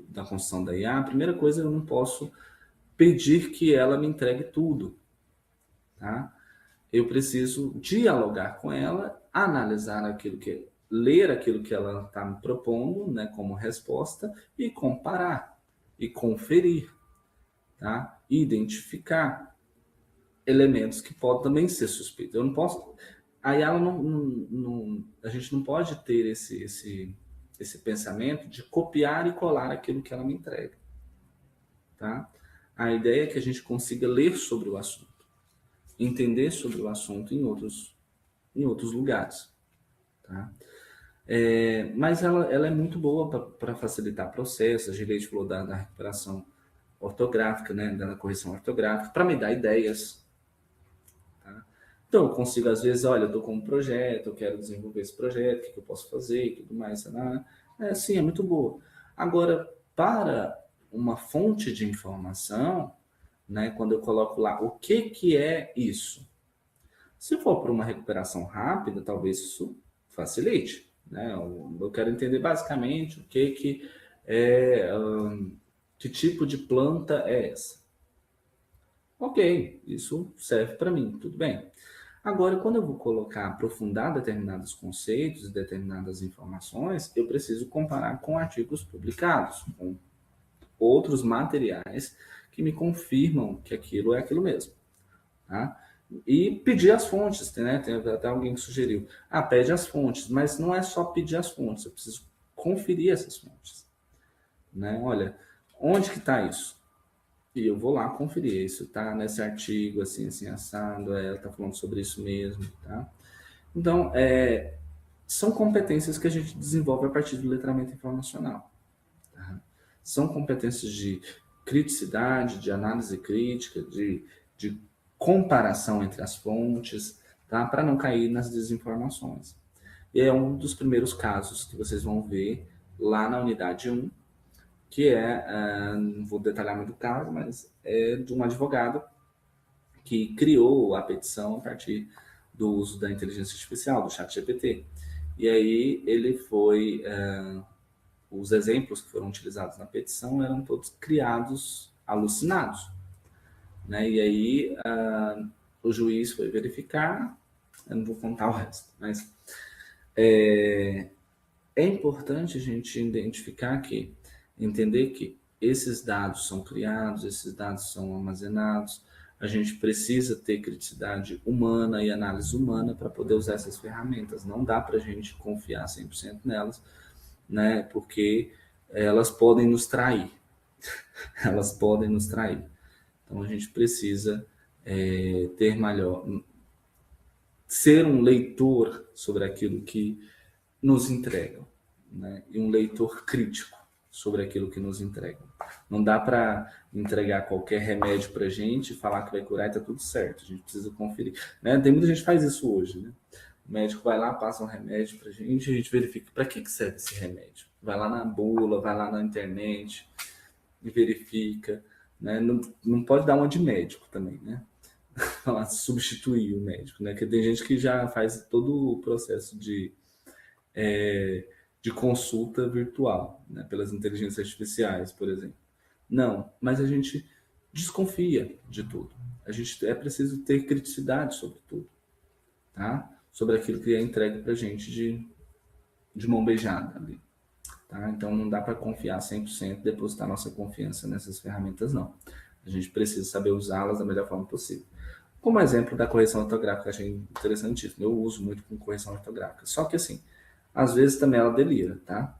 da construção da IA, a primeira coisa, eu não posso pedir que ela me entregue tudo, tá? Eu preciso dialogar com ela, analisar ler aquilo que ela está me propondo, né, como resposta e comparar e conferir, tá? E identificar elementos que podem também ser suspeitos. Eu não posso, aí ela a gente não pode ter esse pensamento de copiar e colar aquilo que ela me entrega, tá? A ideia é que a gente consiga ler sobre o assunto, entender sobre o assunto em outros lugares, tá? Mas ela é muito boa para facilitar processos. A Gilead falou da recuperação ortográfica, né, da correção ortográfica, para me dar ideias. Tá? Então, eu consigo, às vezes, olha, eu estou com um projeto, eu quero desenvolver esse projeto, o que eu posso fazer e tudo mais. Sim, é muito boa. Agora, para uma fonte de informação, né, quando eu coloco lá o que é isso, se for para uma recuperação rápida, talvez isso facilite. Né? Eu quero entender basicamente o que é, que tipo de planta é essa. Ok, isso serve para mim, tudo bem. Agora, quando eu vou colocar, aprofundar determinados conceitos, determinadas informações, eu preciso comparar com artigos publicados, com outros materiais que me confirmam que aquilo é aquilo mesmo. Tá? E pedir as fontes, né? Tem até alguém que sugeriu. Pede as fontes, mas não é só pedir as fontes, eu preciso conferir essas fontes. Né? Olha, onde que está isso? E eu vou lá conferir. Isso está nesse artigo, assim, assim, assado, ela está falando sobre isso mesmo, tá? Então, são competências que a gente desenvolve a partir do letramento informacional. Tá? São competências de criticidade, de análise crítica, de comparação entre as fontes, tá? Para não cair nas desinformações. E é um dos primeiros casos que vocês vão ver lá na unidade 1, que não vou detalhar muito o caso, mas é de um advogado que criou a petição a partir do uso da inteligência artificial, do ChatGPT. E aí ele os exemplos que foram utilizados na petição eram todos criados alucinados, né? E aí o juiz foi verificar, eu não vou contar o resto, mas é importante a gente entender que esses dados são criados, esses dados são armazenados, a gente precisa ter criticidade humana e análise humana para poder usar essas ferramentas. Não dá para a gente confiar 100% nelas, né? Porque elas podem nos trair. Elas podem nos trair. Então a gente precisa ser um leitor sobre aquilo que nos entregam, né? E um leitor crítico sobre aquilo que nos entregam. Não dá para entregar qualquer remédio para a gente, falar que vai curar e tá tudo certo. A gente precisa conferir, né? Tem muita gente que faz isso hoje, né? O médico vai lá, passa um remédio para a gente verifica para que serve esse remédio. Vai lá na bula, vai lá na internet e verifica, né? Não pode dar uma de médico também, né? Falar substituir o médico, né? Porque tem gente que já faz todo o processo de consulta virtual, né? Pelas inteligências artificiais, por exemplo. Não, mas a gente desconfia de tudo. A gente é preciso ter criticidade sobre tudo, tá? Sobre aquilo que é entregue para a gente de mão beijada ali. Tá? Então não dá para confiar 100%, depositar nossa confiança nessas ferramentas, não. A gente precisa saber usá-las da melhor forma possível. Como exemplo da correção ortográfica, achei interessantíssimo. Eu uso muito com correção ortográfica. Só que assim, às vezes também ela delira, tá?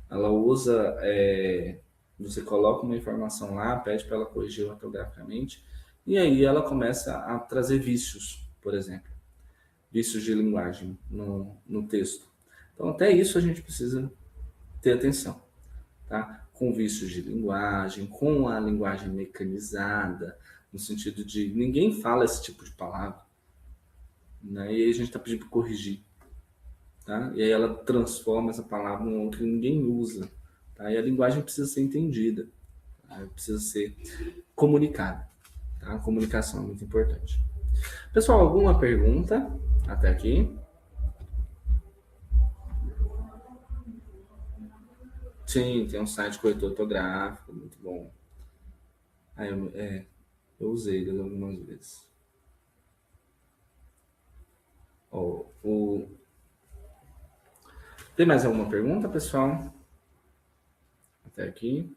Ela usa, você coloca uma informação lá, pede para ela corrigir ortograficamente, e aí ela começa a trazer vícios, por exemplo. Vícios de linguagem no texto. Então até isso a gente precisa ter atenção, tá? Com vícios de linguagem, com a linguagem mecanizada, no sentido de ninguém fala esse tipo de palavra, né? E aí a gente está pedindo para corrigir, tá? E aí ela transforma essa palavra em outra que ninguém usa, tá? E a linguagem precisa ser entendida, tá? Precisa ser comunicada, tá? A comunicação é muito importante. Pessoal, alguma pergunta até aqui? Sim, tem um site corretor ortográfico, muito bom. Eu usei ele algumas vezes. Oh, Tem mais alguma pergunta, pessoal? Até aqui.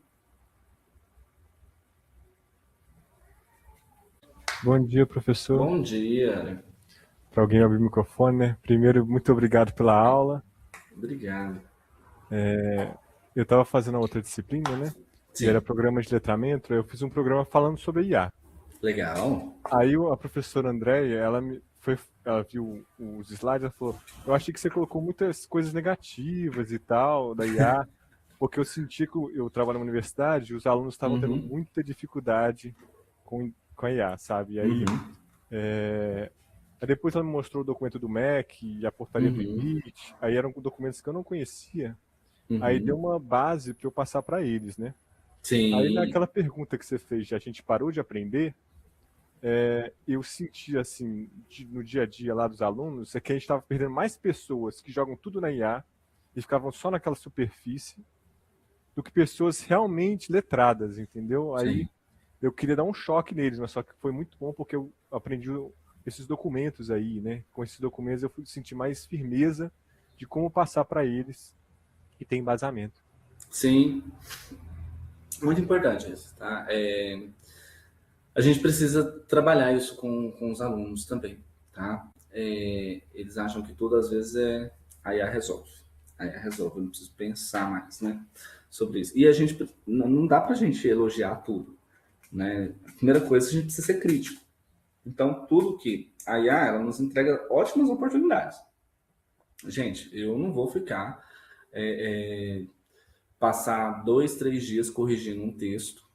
Bom dia, professor. Bom dia. Para alguém abrir o microfone, né? Primeiro, muito obrigado pela aula. Obrigado. Eu estava fazendo a outra disciplina, né? Sim. E era programa de letramento. Eu fiz um programa falando sobre IA. Legal. Aí a professora Andréia, ela viu os slides, ela falou: eu achei que você colocou muitas coisas negativas e tal da IA, porque eu senti que eu trabalho na universidade e os alunos estavam tendo muita dificuldade com a IA, sabe? E aí, aí depois ela me mostrou o documento do MEC e a portaria do IMIT, aí eram documentos que eu não conhecia, aí deu uma base para eu passar para eles, né? Sim. Aí naquela pergunta que você fez, a gente parou de aprender, eu senti assim, no dia a dia lá dos alunos, é que a gente estava perdendo mais pessoas que jogam tudo na IA e ficavam só naquela superfície, do que pessoas realmente letradas, entendeu? Aí Sim. eu queria dar um choque neles, mas só que foi muito bom porque eu aprendi esses documentos aí, né? Com esses documentos eu fui sentir mais firmeza de como passar para eles e ter embasamento. Sim. Muito importante isso, tá? A gente precisa trabalhar isso com os alunos também, tá? Eles acham que tudo às vezes a IA resolve. A IA resolve, eu não preciso pensar mais, né? Sobre isso. E a gente não dá pra gente elogiar tudo, né? A primeira coisa, a gente precisa ser crítico. Então, tudo que a IA, ela nos entrega ótimas oportunidades. Gente, eu não vou ficar passar 2, 3 dias corrigindo um texto,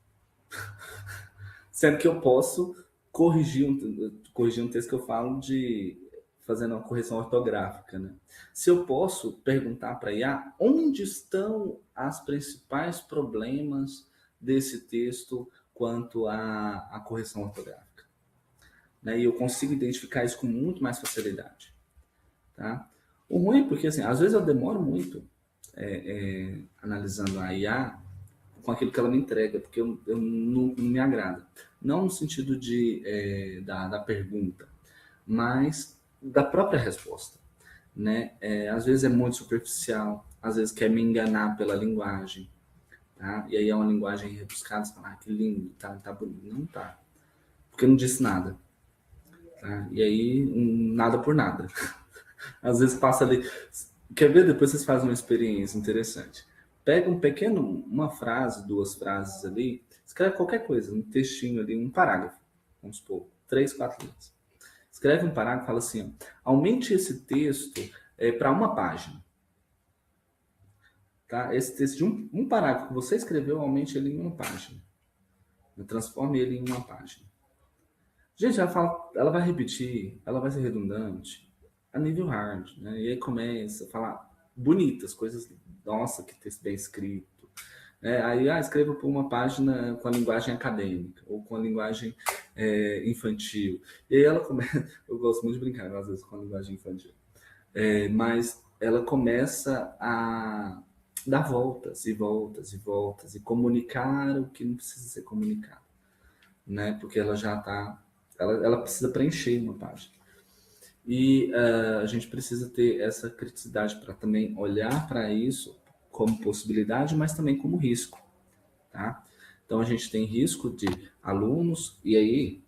sendo que eu posso corrigir um texto que eu falo de fazendo uma correção ortográfica, né? Se eu posso perguntar para a IA onde estão os principais problemas desse texto quanto à correção ortográfica, né? E eu consigo identificar isso com muito mais facilidade, tá? O ruim é porque, assim, às vezes eu demoro muito analisando a IA com aquilo que ela me entrega, porque eu não me agrada. Não no sentido da pergunta, mas da própria resposta, né? Às vezes é muito superficial, às vezes quer me enganar pela linguagem, tá? E aí é uma linguagem rebuscada, você fala, que lindo, tá bonito. Não tá, porque não disse nada, tá? E aí, nada por nada. Às vezes passa ali... Quer ver? Depois vocês fazem uma experiência interessante. Pega uma frase, 2 frases ali, escreve qualquer coisa, um textinho ali, um parágrafo, vamos supor, 3, 4 linhas. Escreve um parágrafo e fala assim, ó, aumente esse texto para uma página. Tá? Esse texto de um parágrafo que você escreveu, aumente ele em uma página. Transforme ele em uma página. Gente, ela vai repetir, ela vai ser redundante a nível hard, né? E aí começa a falar bonitas coisas, nossa, que texto bem escrito. Aí escreva por uma página com a linguagem acadêmica ou com a linguagem infantil. E aí ela começa, eu gosto muito de brincar às vezes com a linguagem infantil, mas ela começa a dar voltas e voltas e voltas e comunicar o que não precisa ser comunicado, né? Porque ela já está, ela precisa preencher uma página. E a gente precisa ter essa criticidade para também olhar para isso como possibilidade, mas também como risco, tá? Então a gente tem risco de alunos, e aí,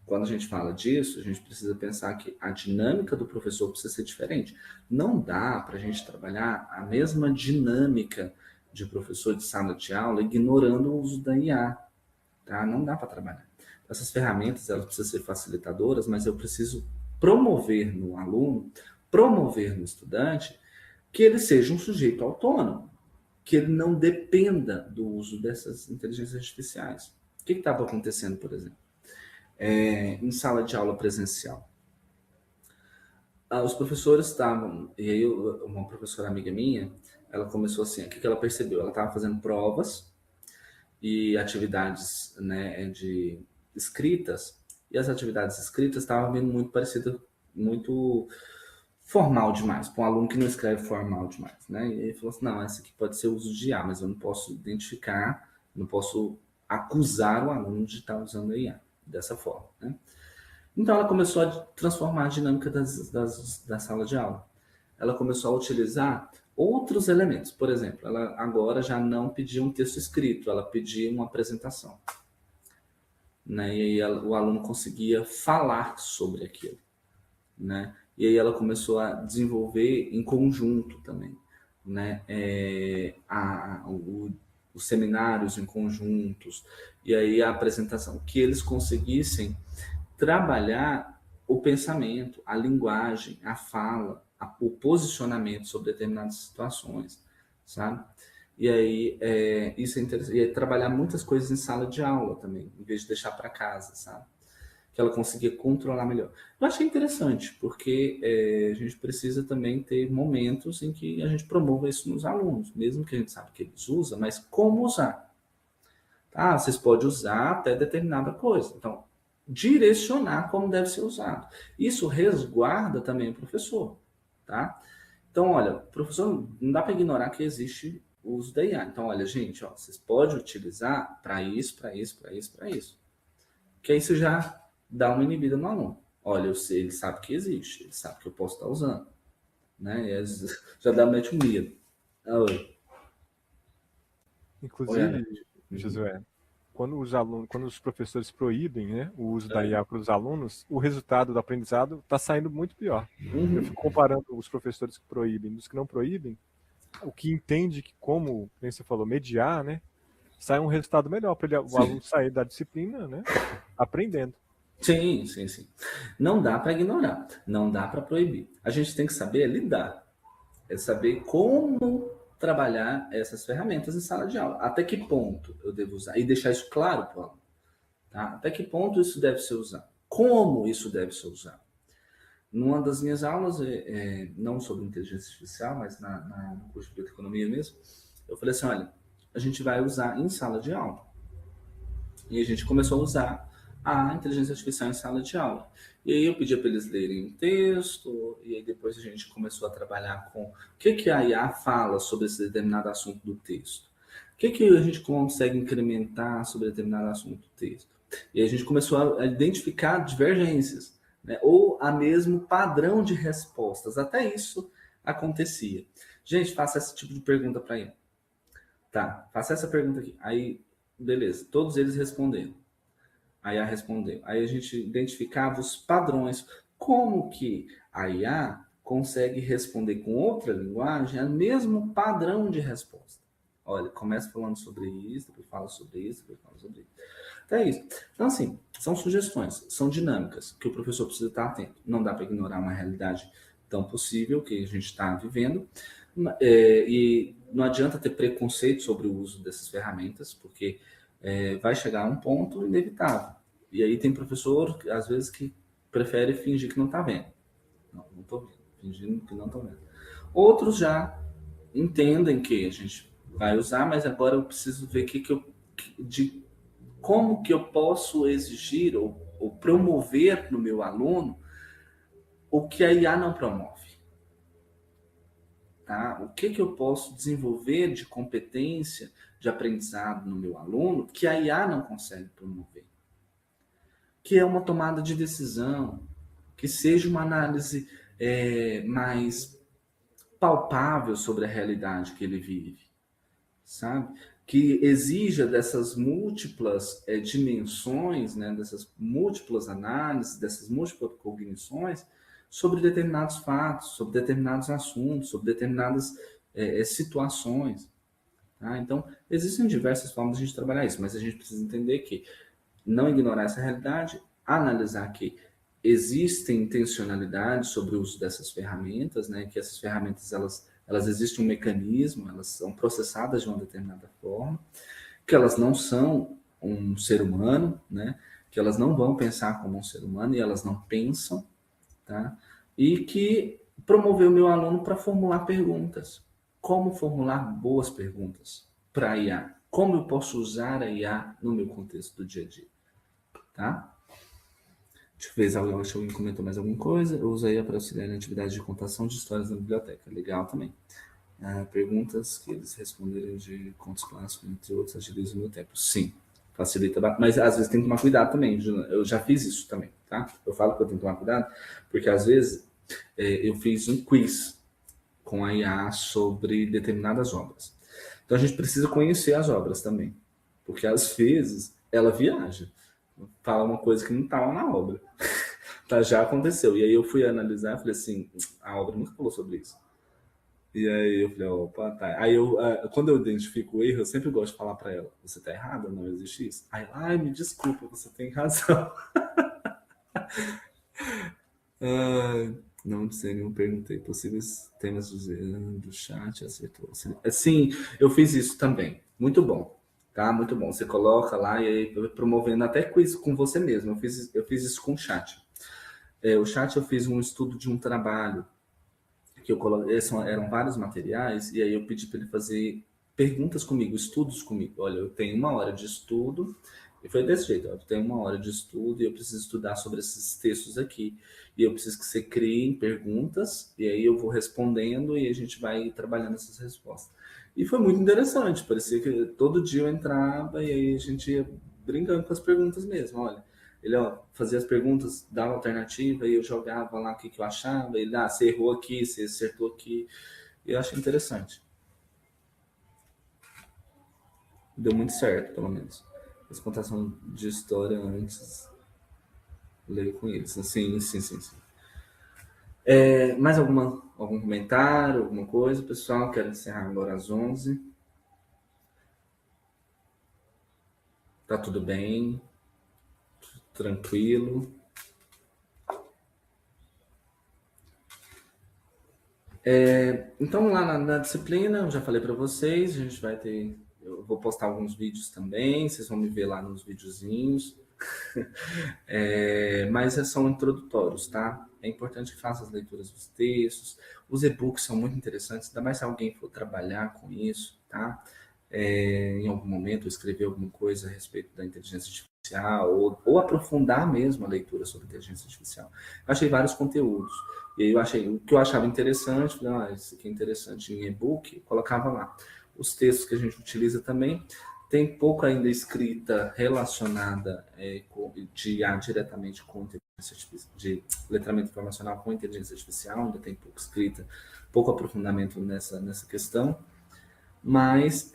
quando a gente fala disso, a gente precisa pensar que a dinâmica do professor precisa ser diferente. Não dá para a gente trabalhar a mesma dinâmica de professor de sala de aula ignorando o uso da IA, tá? Não dá para trabalhar. Essas ferramentas, elas precisam ser facilitadoras, mas eu preciso promover no aluno, promover no estudante, que ele seja um sujeito autônomo, que ele não dependa do uso dessas inteligências artificiais. O que estava acontecendo, por exemplo? Em sala de aula presencial. Os professores estavam, e aí uma professora amiga minha, ela começou assim, o que ela percebeu? Ela estava fazendo provas e atividades, né, de escritas, e as atividades escritas estavam vindo muito parecidas, muito formal demais, para um aluno que não escreve formal demais, né? E ele falou assim, não, essa aqui pode ser uso de IA, mas eu não posso identificar, não posso acusar o aluno de estar usando a IA dessa forma, né? Então ela começou a transformar a dinâmica da sala de aula. Ela começou a utilizar outros elementos. Por exemplo, ela agora já não pedia um texto escrito, ela pedia uma apresentação, né? E aí o aluno conseguia falar sobre aquilo, né? E aí ela começou a desenvolver em conjunto também, né? Os seminários em conjuntos, e aí a apresentação, que eles conseguissem trabalhar o pensamento, a linguagem, a fala, o posicionamento sobre determinadas situações, sabe? E aí, isso é interessante. E trabalhar muitas coisas em sala de aula também, em vez de deixar para casa, sabe? Que ela conseguia controlar melhor. Eu achei interessante, porque a gente precisa também ter momentos em que a gente promova isso nos alunos, mesmo que a gente sabe que eles usam, mas como usar? Tá? Vocês podem usar até determinada coisa. Então, direcionar como deve ser usado. Isso resguarda também o professor, tá? Então, olha, professor, não dá para ignorar que existe o uso da IA. Então, olha, gente, ó, vocês podem utilizar para isso, para isso, para isso, para isso. Que aí isso já dá uma inibida no aluno. Olha, eu sei, ele sabe que existe, ele sabe que eu posso estar usando, né? E já dá meio um medo. Oi. Inclusive, Josué, quando os professores proíbem, né, o uso da IA para os alunos, o resultado do aprendizado está saindo muito pior. Eu fico comparando os professores que proíbem dos que não proíbem, o que entende que, como você falou, mediar, né, sai um resultado melhor para o aluno sair da disciplina, né, aprendendo. Sim. Não dá para ignorar, não dá para proibir. A gente tem que saber lidar, saber como trabalhar essas ferramentas em sala de aula. Até que ponto eu devo usar? E deixar isso claro para o aluno. Tá? Até que ponto isso deve ser usado? Como isso deve ser usado? Numa das minhas aulas, não sobre inteligência artificial, mas no curso de bioeconomia mesmo, eu falei assim, olha, a gente vai usar em sala de aula. E a gente começou a usar a inteligência artificial em sala de aula. E aí eu pedia para eles lerem um texto, e aí depois a gente começou a trabalhar com o que a IA fala sobre esse determinado assunto do texto. O que a gente consegue incrementar sobre determinado assunto do texto. E aí a gente começou a identificar divergências, né? Ou a mesmo padrão de respostas. Até isso acontecia. Gente, faça esse tipo de pergunta para ele. Tá, faça essa pergunta aqui. Aí, beleza, todos eles responderam. A IA respondeu. Aí a gente identificava os padrões. Como que a IA consegue responder com outra linguagem o mesmo padrão de resposta? Olha, começa falando sobre isso, depois fala sobre isso, depois fala sobre isso. Então é isso. Então, assim, são sugestões, são dinâmicas que o professor precisa estar atento. Não dá para ignorar uma realidade tão possível que a gente está vivendo. E não adianta ter preconceito sobre o uso dessas ferramentas, porque vai chegar a um ponto inevitável. E aí tem professor, às vezes, que prefere fingir que não está vendo. Não estou vendo. Fingindo que não estou vendo. Outros já entendem que a gente vai usar, mas agora eu preciso ver como que eu posso exigir ou promover no meu aluno o que a IA não promove. Tá? O que eu posso desenvolver de competência de aprendizado no meu aluno que a IA não consegue promover? Que é uma tomada de decisão, que seja uma análise mais palpável sobre a realidade que ele vive, sabe? Que exija dessas múltiplas dimensões, né? Dessas múltiplas análises, dessas múltiplas cognições, sobre determinados fatos, sobre determinados assuntos, sobre determinadas situações. Tá? Então, existem diversas formas de a gente trabalhar isso, mas a gente precisa entender que não ignorar essa realidade, analisar que existem intencionalidades sobre o uso dessas ferramentas, né? Que essas ferramentas elas existem um mecanismo, elas são processadas de uma determinada forma, que elas não são um ser humano, né? Que elas não vão pensar como um ser humano e elas não pensam, tá? E que promover o meu aluno para formular perguntas. Como formular boas perguntas para a IA? Como eu posso usar a IA no meu contexto do dia a dia? Tá? Deixa eu ver se alguém comentou mais alguma coisa. Eu usei para auxiliar na atividade de contação de histórias na biblioteca. Legal também. Perguntas que eles responderem de contos clássicos, entre outros, agilizam o meu tempo. Sim, facilita. Mas às vezes tem que tomar cuidado também. Eu já fiz isso também, tá? Eu falo que eu tenho que tomar cuidado, porque às vezes eu fiz um quiz com a IA sobre determinadas obras. Então a gente precisa conhecer as obras também, porque às vezes ela viaja, fala uma coisa que não estava na obra. Tá, já aconteceu. E aí eu fui analisar e falei assim, a obra nunca falou sobre isso. E aí eu falei, opa, tá. Aí quando eu identifico o erro, eu sempre gosto de falar para ela, você tá errada, não existe isso. Aí, ai, me desculpa, você tem razão. Não sei, não perguntei. Possíveis temas do chat, acertou. Sim, eu fiz isso também. Muito bom, tá? Muito bom. Você coloca lá e aí promovendo até quiz com você mesmo. Eu fiz isso com o chat. O chat eu fiz um estudo de um trabalho que eu coloquei, eram vários materiais, e aí eu pedi para ele fazer perguntas comigo, estudos comigo. Olha, eu tenho 1 hora de estudo, e foi desse jeito, eu tenho 1 hora de estudo e eu preciso estudar sobre esses textos aqui. E eu preciso que você crie perguntas, e aí eu vou respondendo e a gente vai trabalhando essas respostas. E foi muito interessante, parecia que todo dia eu entrava e aí a gente ia brincando com as perguntas mesmo, olha. Ele fazia as perguntas, dava alternativa e eu jogava lá o que eu achava. Ele, você errou aqui, você acertou aqui. E eu achei interessante. Deu muito certo, pelo menos. Essa contação de história antes, leio com eles. Sim. Mais algum comentário, alguma coisa, pessoal? Quero encerrar agora às 11. Tá tudo bem? Tranquilo. Então, lá na disciplina, eu já falei para vocês, a gente vai ter... Eu vou postar alguns vídeos também, vocês vão me ver lá nos videozinhos. Mas são introdutórios, tá? É importante que faça as leituras dos textos. Os e-books são muito interessantes, ainda mais se alguém for trabalhar com isso, tá? Em algum momento escrever alguma coisa a respeito da inteligência artificial ou aprofundar mesmo a leitura sobre inteligência artificial. Eu achei vários conteúdos. E aí eu achei o que eu achava interessante, falei, isso aqui é interessante em e-book, colocava lá. Os textos que a gente utiliza também, tem pouco ainda escrita relacionada diretamente com inteligência artificial, de letramento informacional com inteligência artificial, ainda tem pouco escrita, pouco aprofundamento nessa questão, mas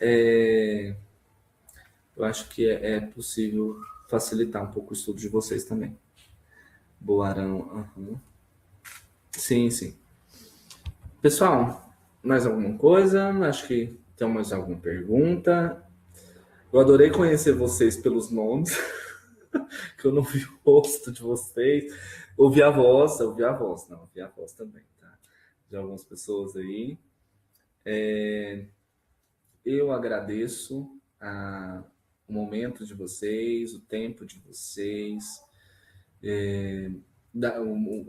eu acho que é possível facilitar um pouco o estudo de vocês também. Boarão, sim, sim. Pessoal, mais alguma coisa? Acho que tem mais alguma pergunta. Eu adorei conhecer vocês pelos nomes, que eu não vi o rosto de vocês. Ouvi a voz também, tá? De algumas pessoas aí. Eu agradeço o momento de vocês, o tempo de vocês,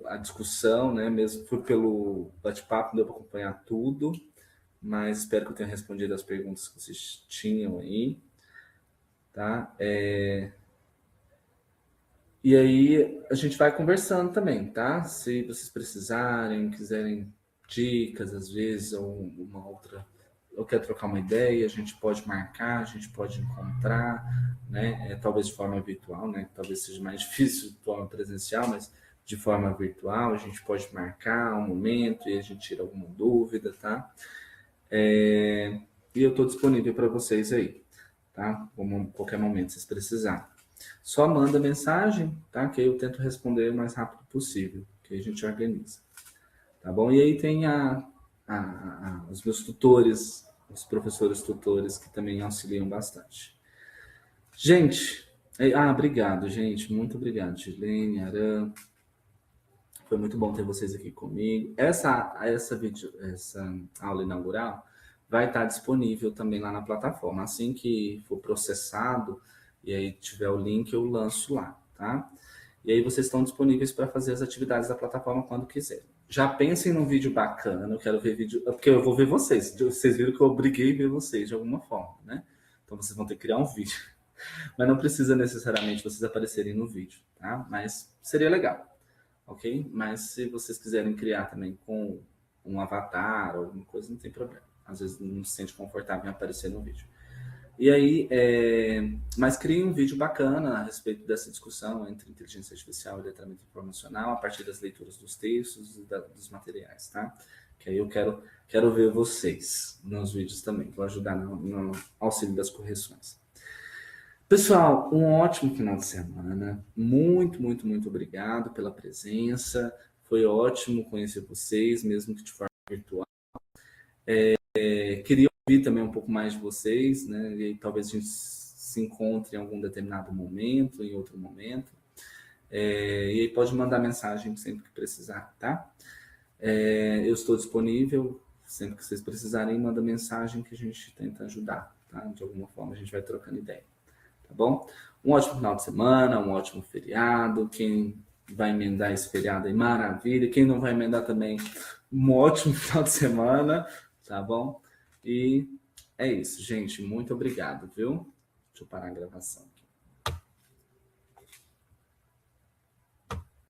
a discussão, né? Mesmo foi pelo bate-papo, não deu para acompanhar tudo, mas espero que eu tenha respondido as perguntas que vocês tinham aí, tá? E aí a gente vai conversando também, tá? Se vocês precisarem, quiserem dicas, às vezes, ou uma outra, ou quer trocar uma ideia, a gente pode marcar, a gente pode encontrar, né? Talvez de forma virtual, né? Talvez seja mais difícil de forma presencial, mas de forma virtual a gente pode marcar um momento e a gente tira alguma dúvida, tá? E eu estou disponível para vocês aí, tá? Qualquer momento, se vocês precisarem. Só manda mensagem, tá? Que aí eu tento responder o mais rápido possível, que a gente organiza. Tá bom? E aí tem os meus tutores, os professores tutores, que também auxiliam bastante. Gente, obrigado, gente. Muito obrigado, Gilene, Aran. Foi muito bom ter vocês aqui comigo. Essa aula inaugural vai estar disponível também lá na plataforma. Assim que for processado, e aí tiver o link, eu lanço lá, tá? E aí vocês estão disponíveis para fazer as atividades da plataforma quando quiserem. Já pensem num vídeo bacana, eu quero ver vídeo, porque eu vou ver vocês. Vocês viram que eu obriguei a ver vocês de alguma forma, né? Então vocês vão ter que criar um vídeo. Mas não precisa necessariamente vocês aparecerem no vídeo, tá? Mas seria legal, ok? Mas se vocês quiserem criar também com um avatar ou alguma coisa, não tem problema. Às vezes não se sente confortável em aparecer no vídeo. E aí, mas crie um vídeo bacana a respeito dessa discussão entre inteligência artificial e letramento informacional a partir das leituras dos textos e dos materiais, tá? Que aí eu quero ver vocês nos vídeos também, vou ajudar no auxílio das correções. Pessoal, um ótimo final de semana. Muito, muito, muito obrigado pela presença. Foi ótimo conhecer vocês, mesmo que de forma virtual. Queria ouvir também um pouco mais de vocês, né? E aí, talvez a gente se encontre em algum determinado momento, em outro momento. E aí pode mandar mensagem sempre que precisar, tá? Eu estou disponível, sempre que vocês precisarem, manda mensagem que a gente tenta ajudar, tá? De alguma forma a gente vai trocando ideia, tá bom? Um ótimo final de semana, um ótimo feriado. Quem vai emendar esse feriado aí, maravilha. Quem não vai emendar também, um ótimo final de semana, tá bom? E é isso, gente. Muito obrigado, viu? Deixa eu parar a gravação.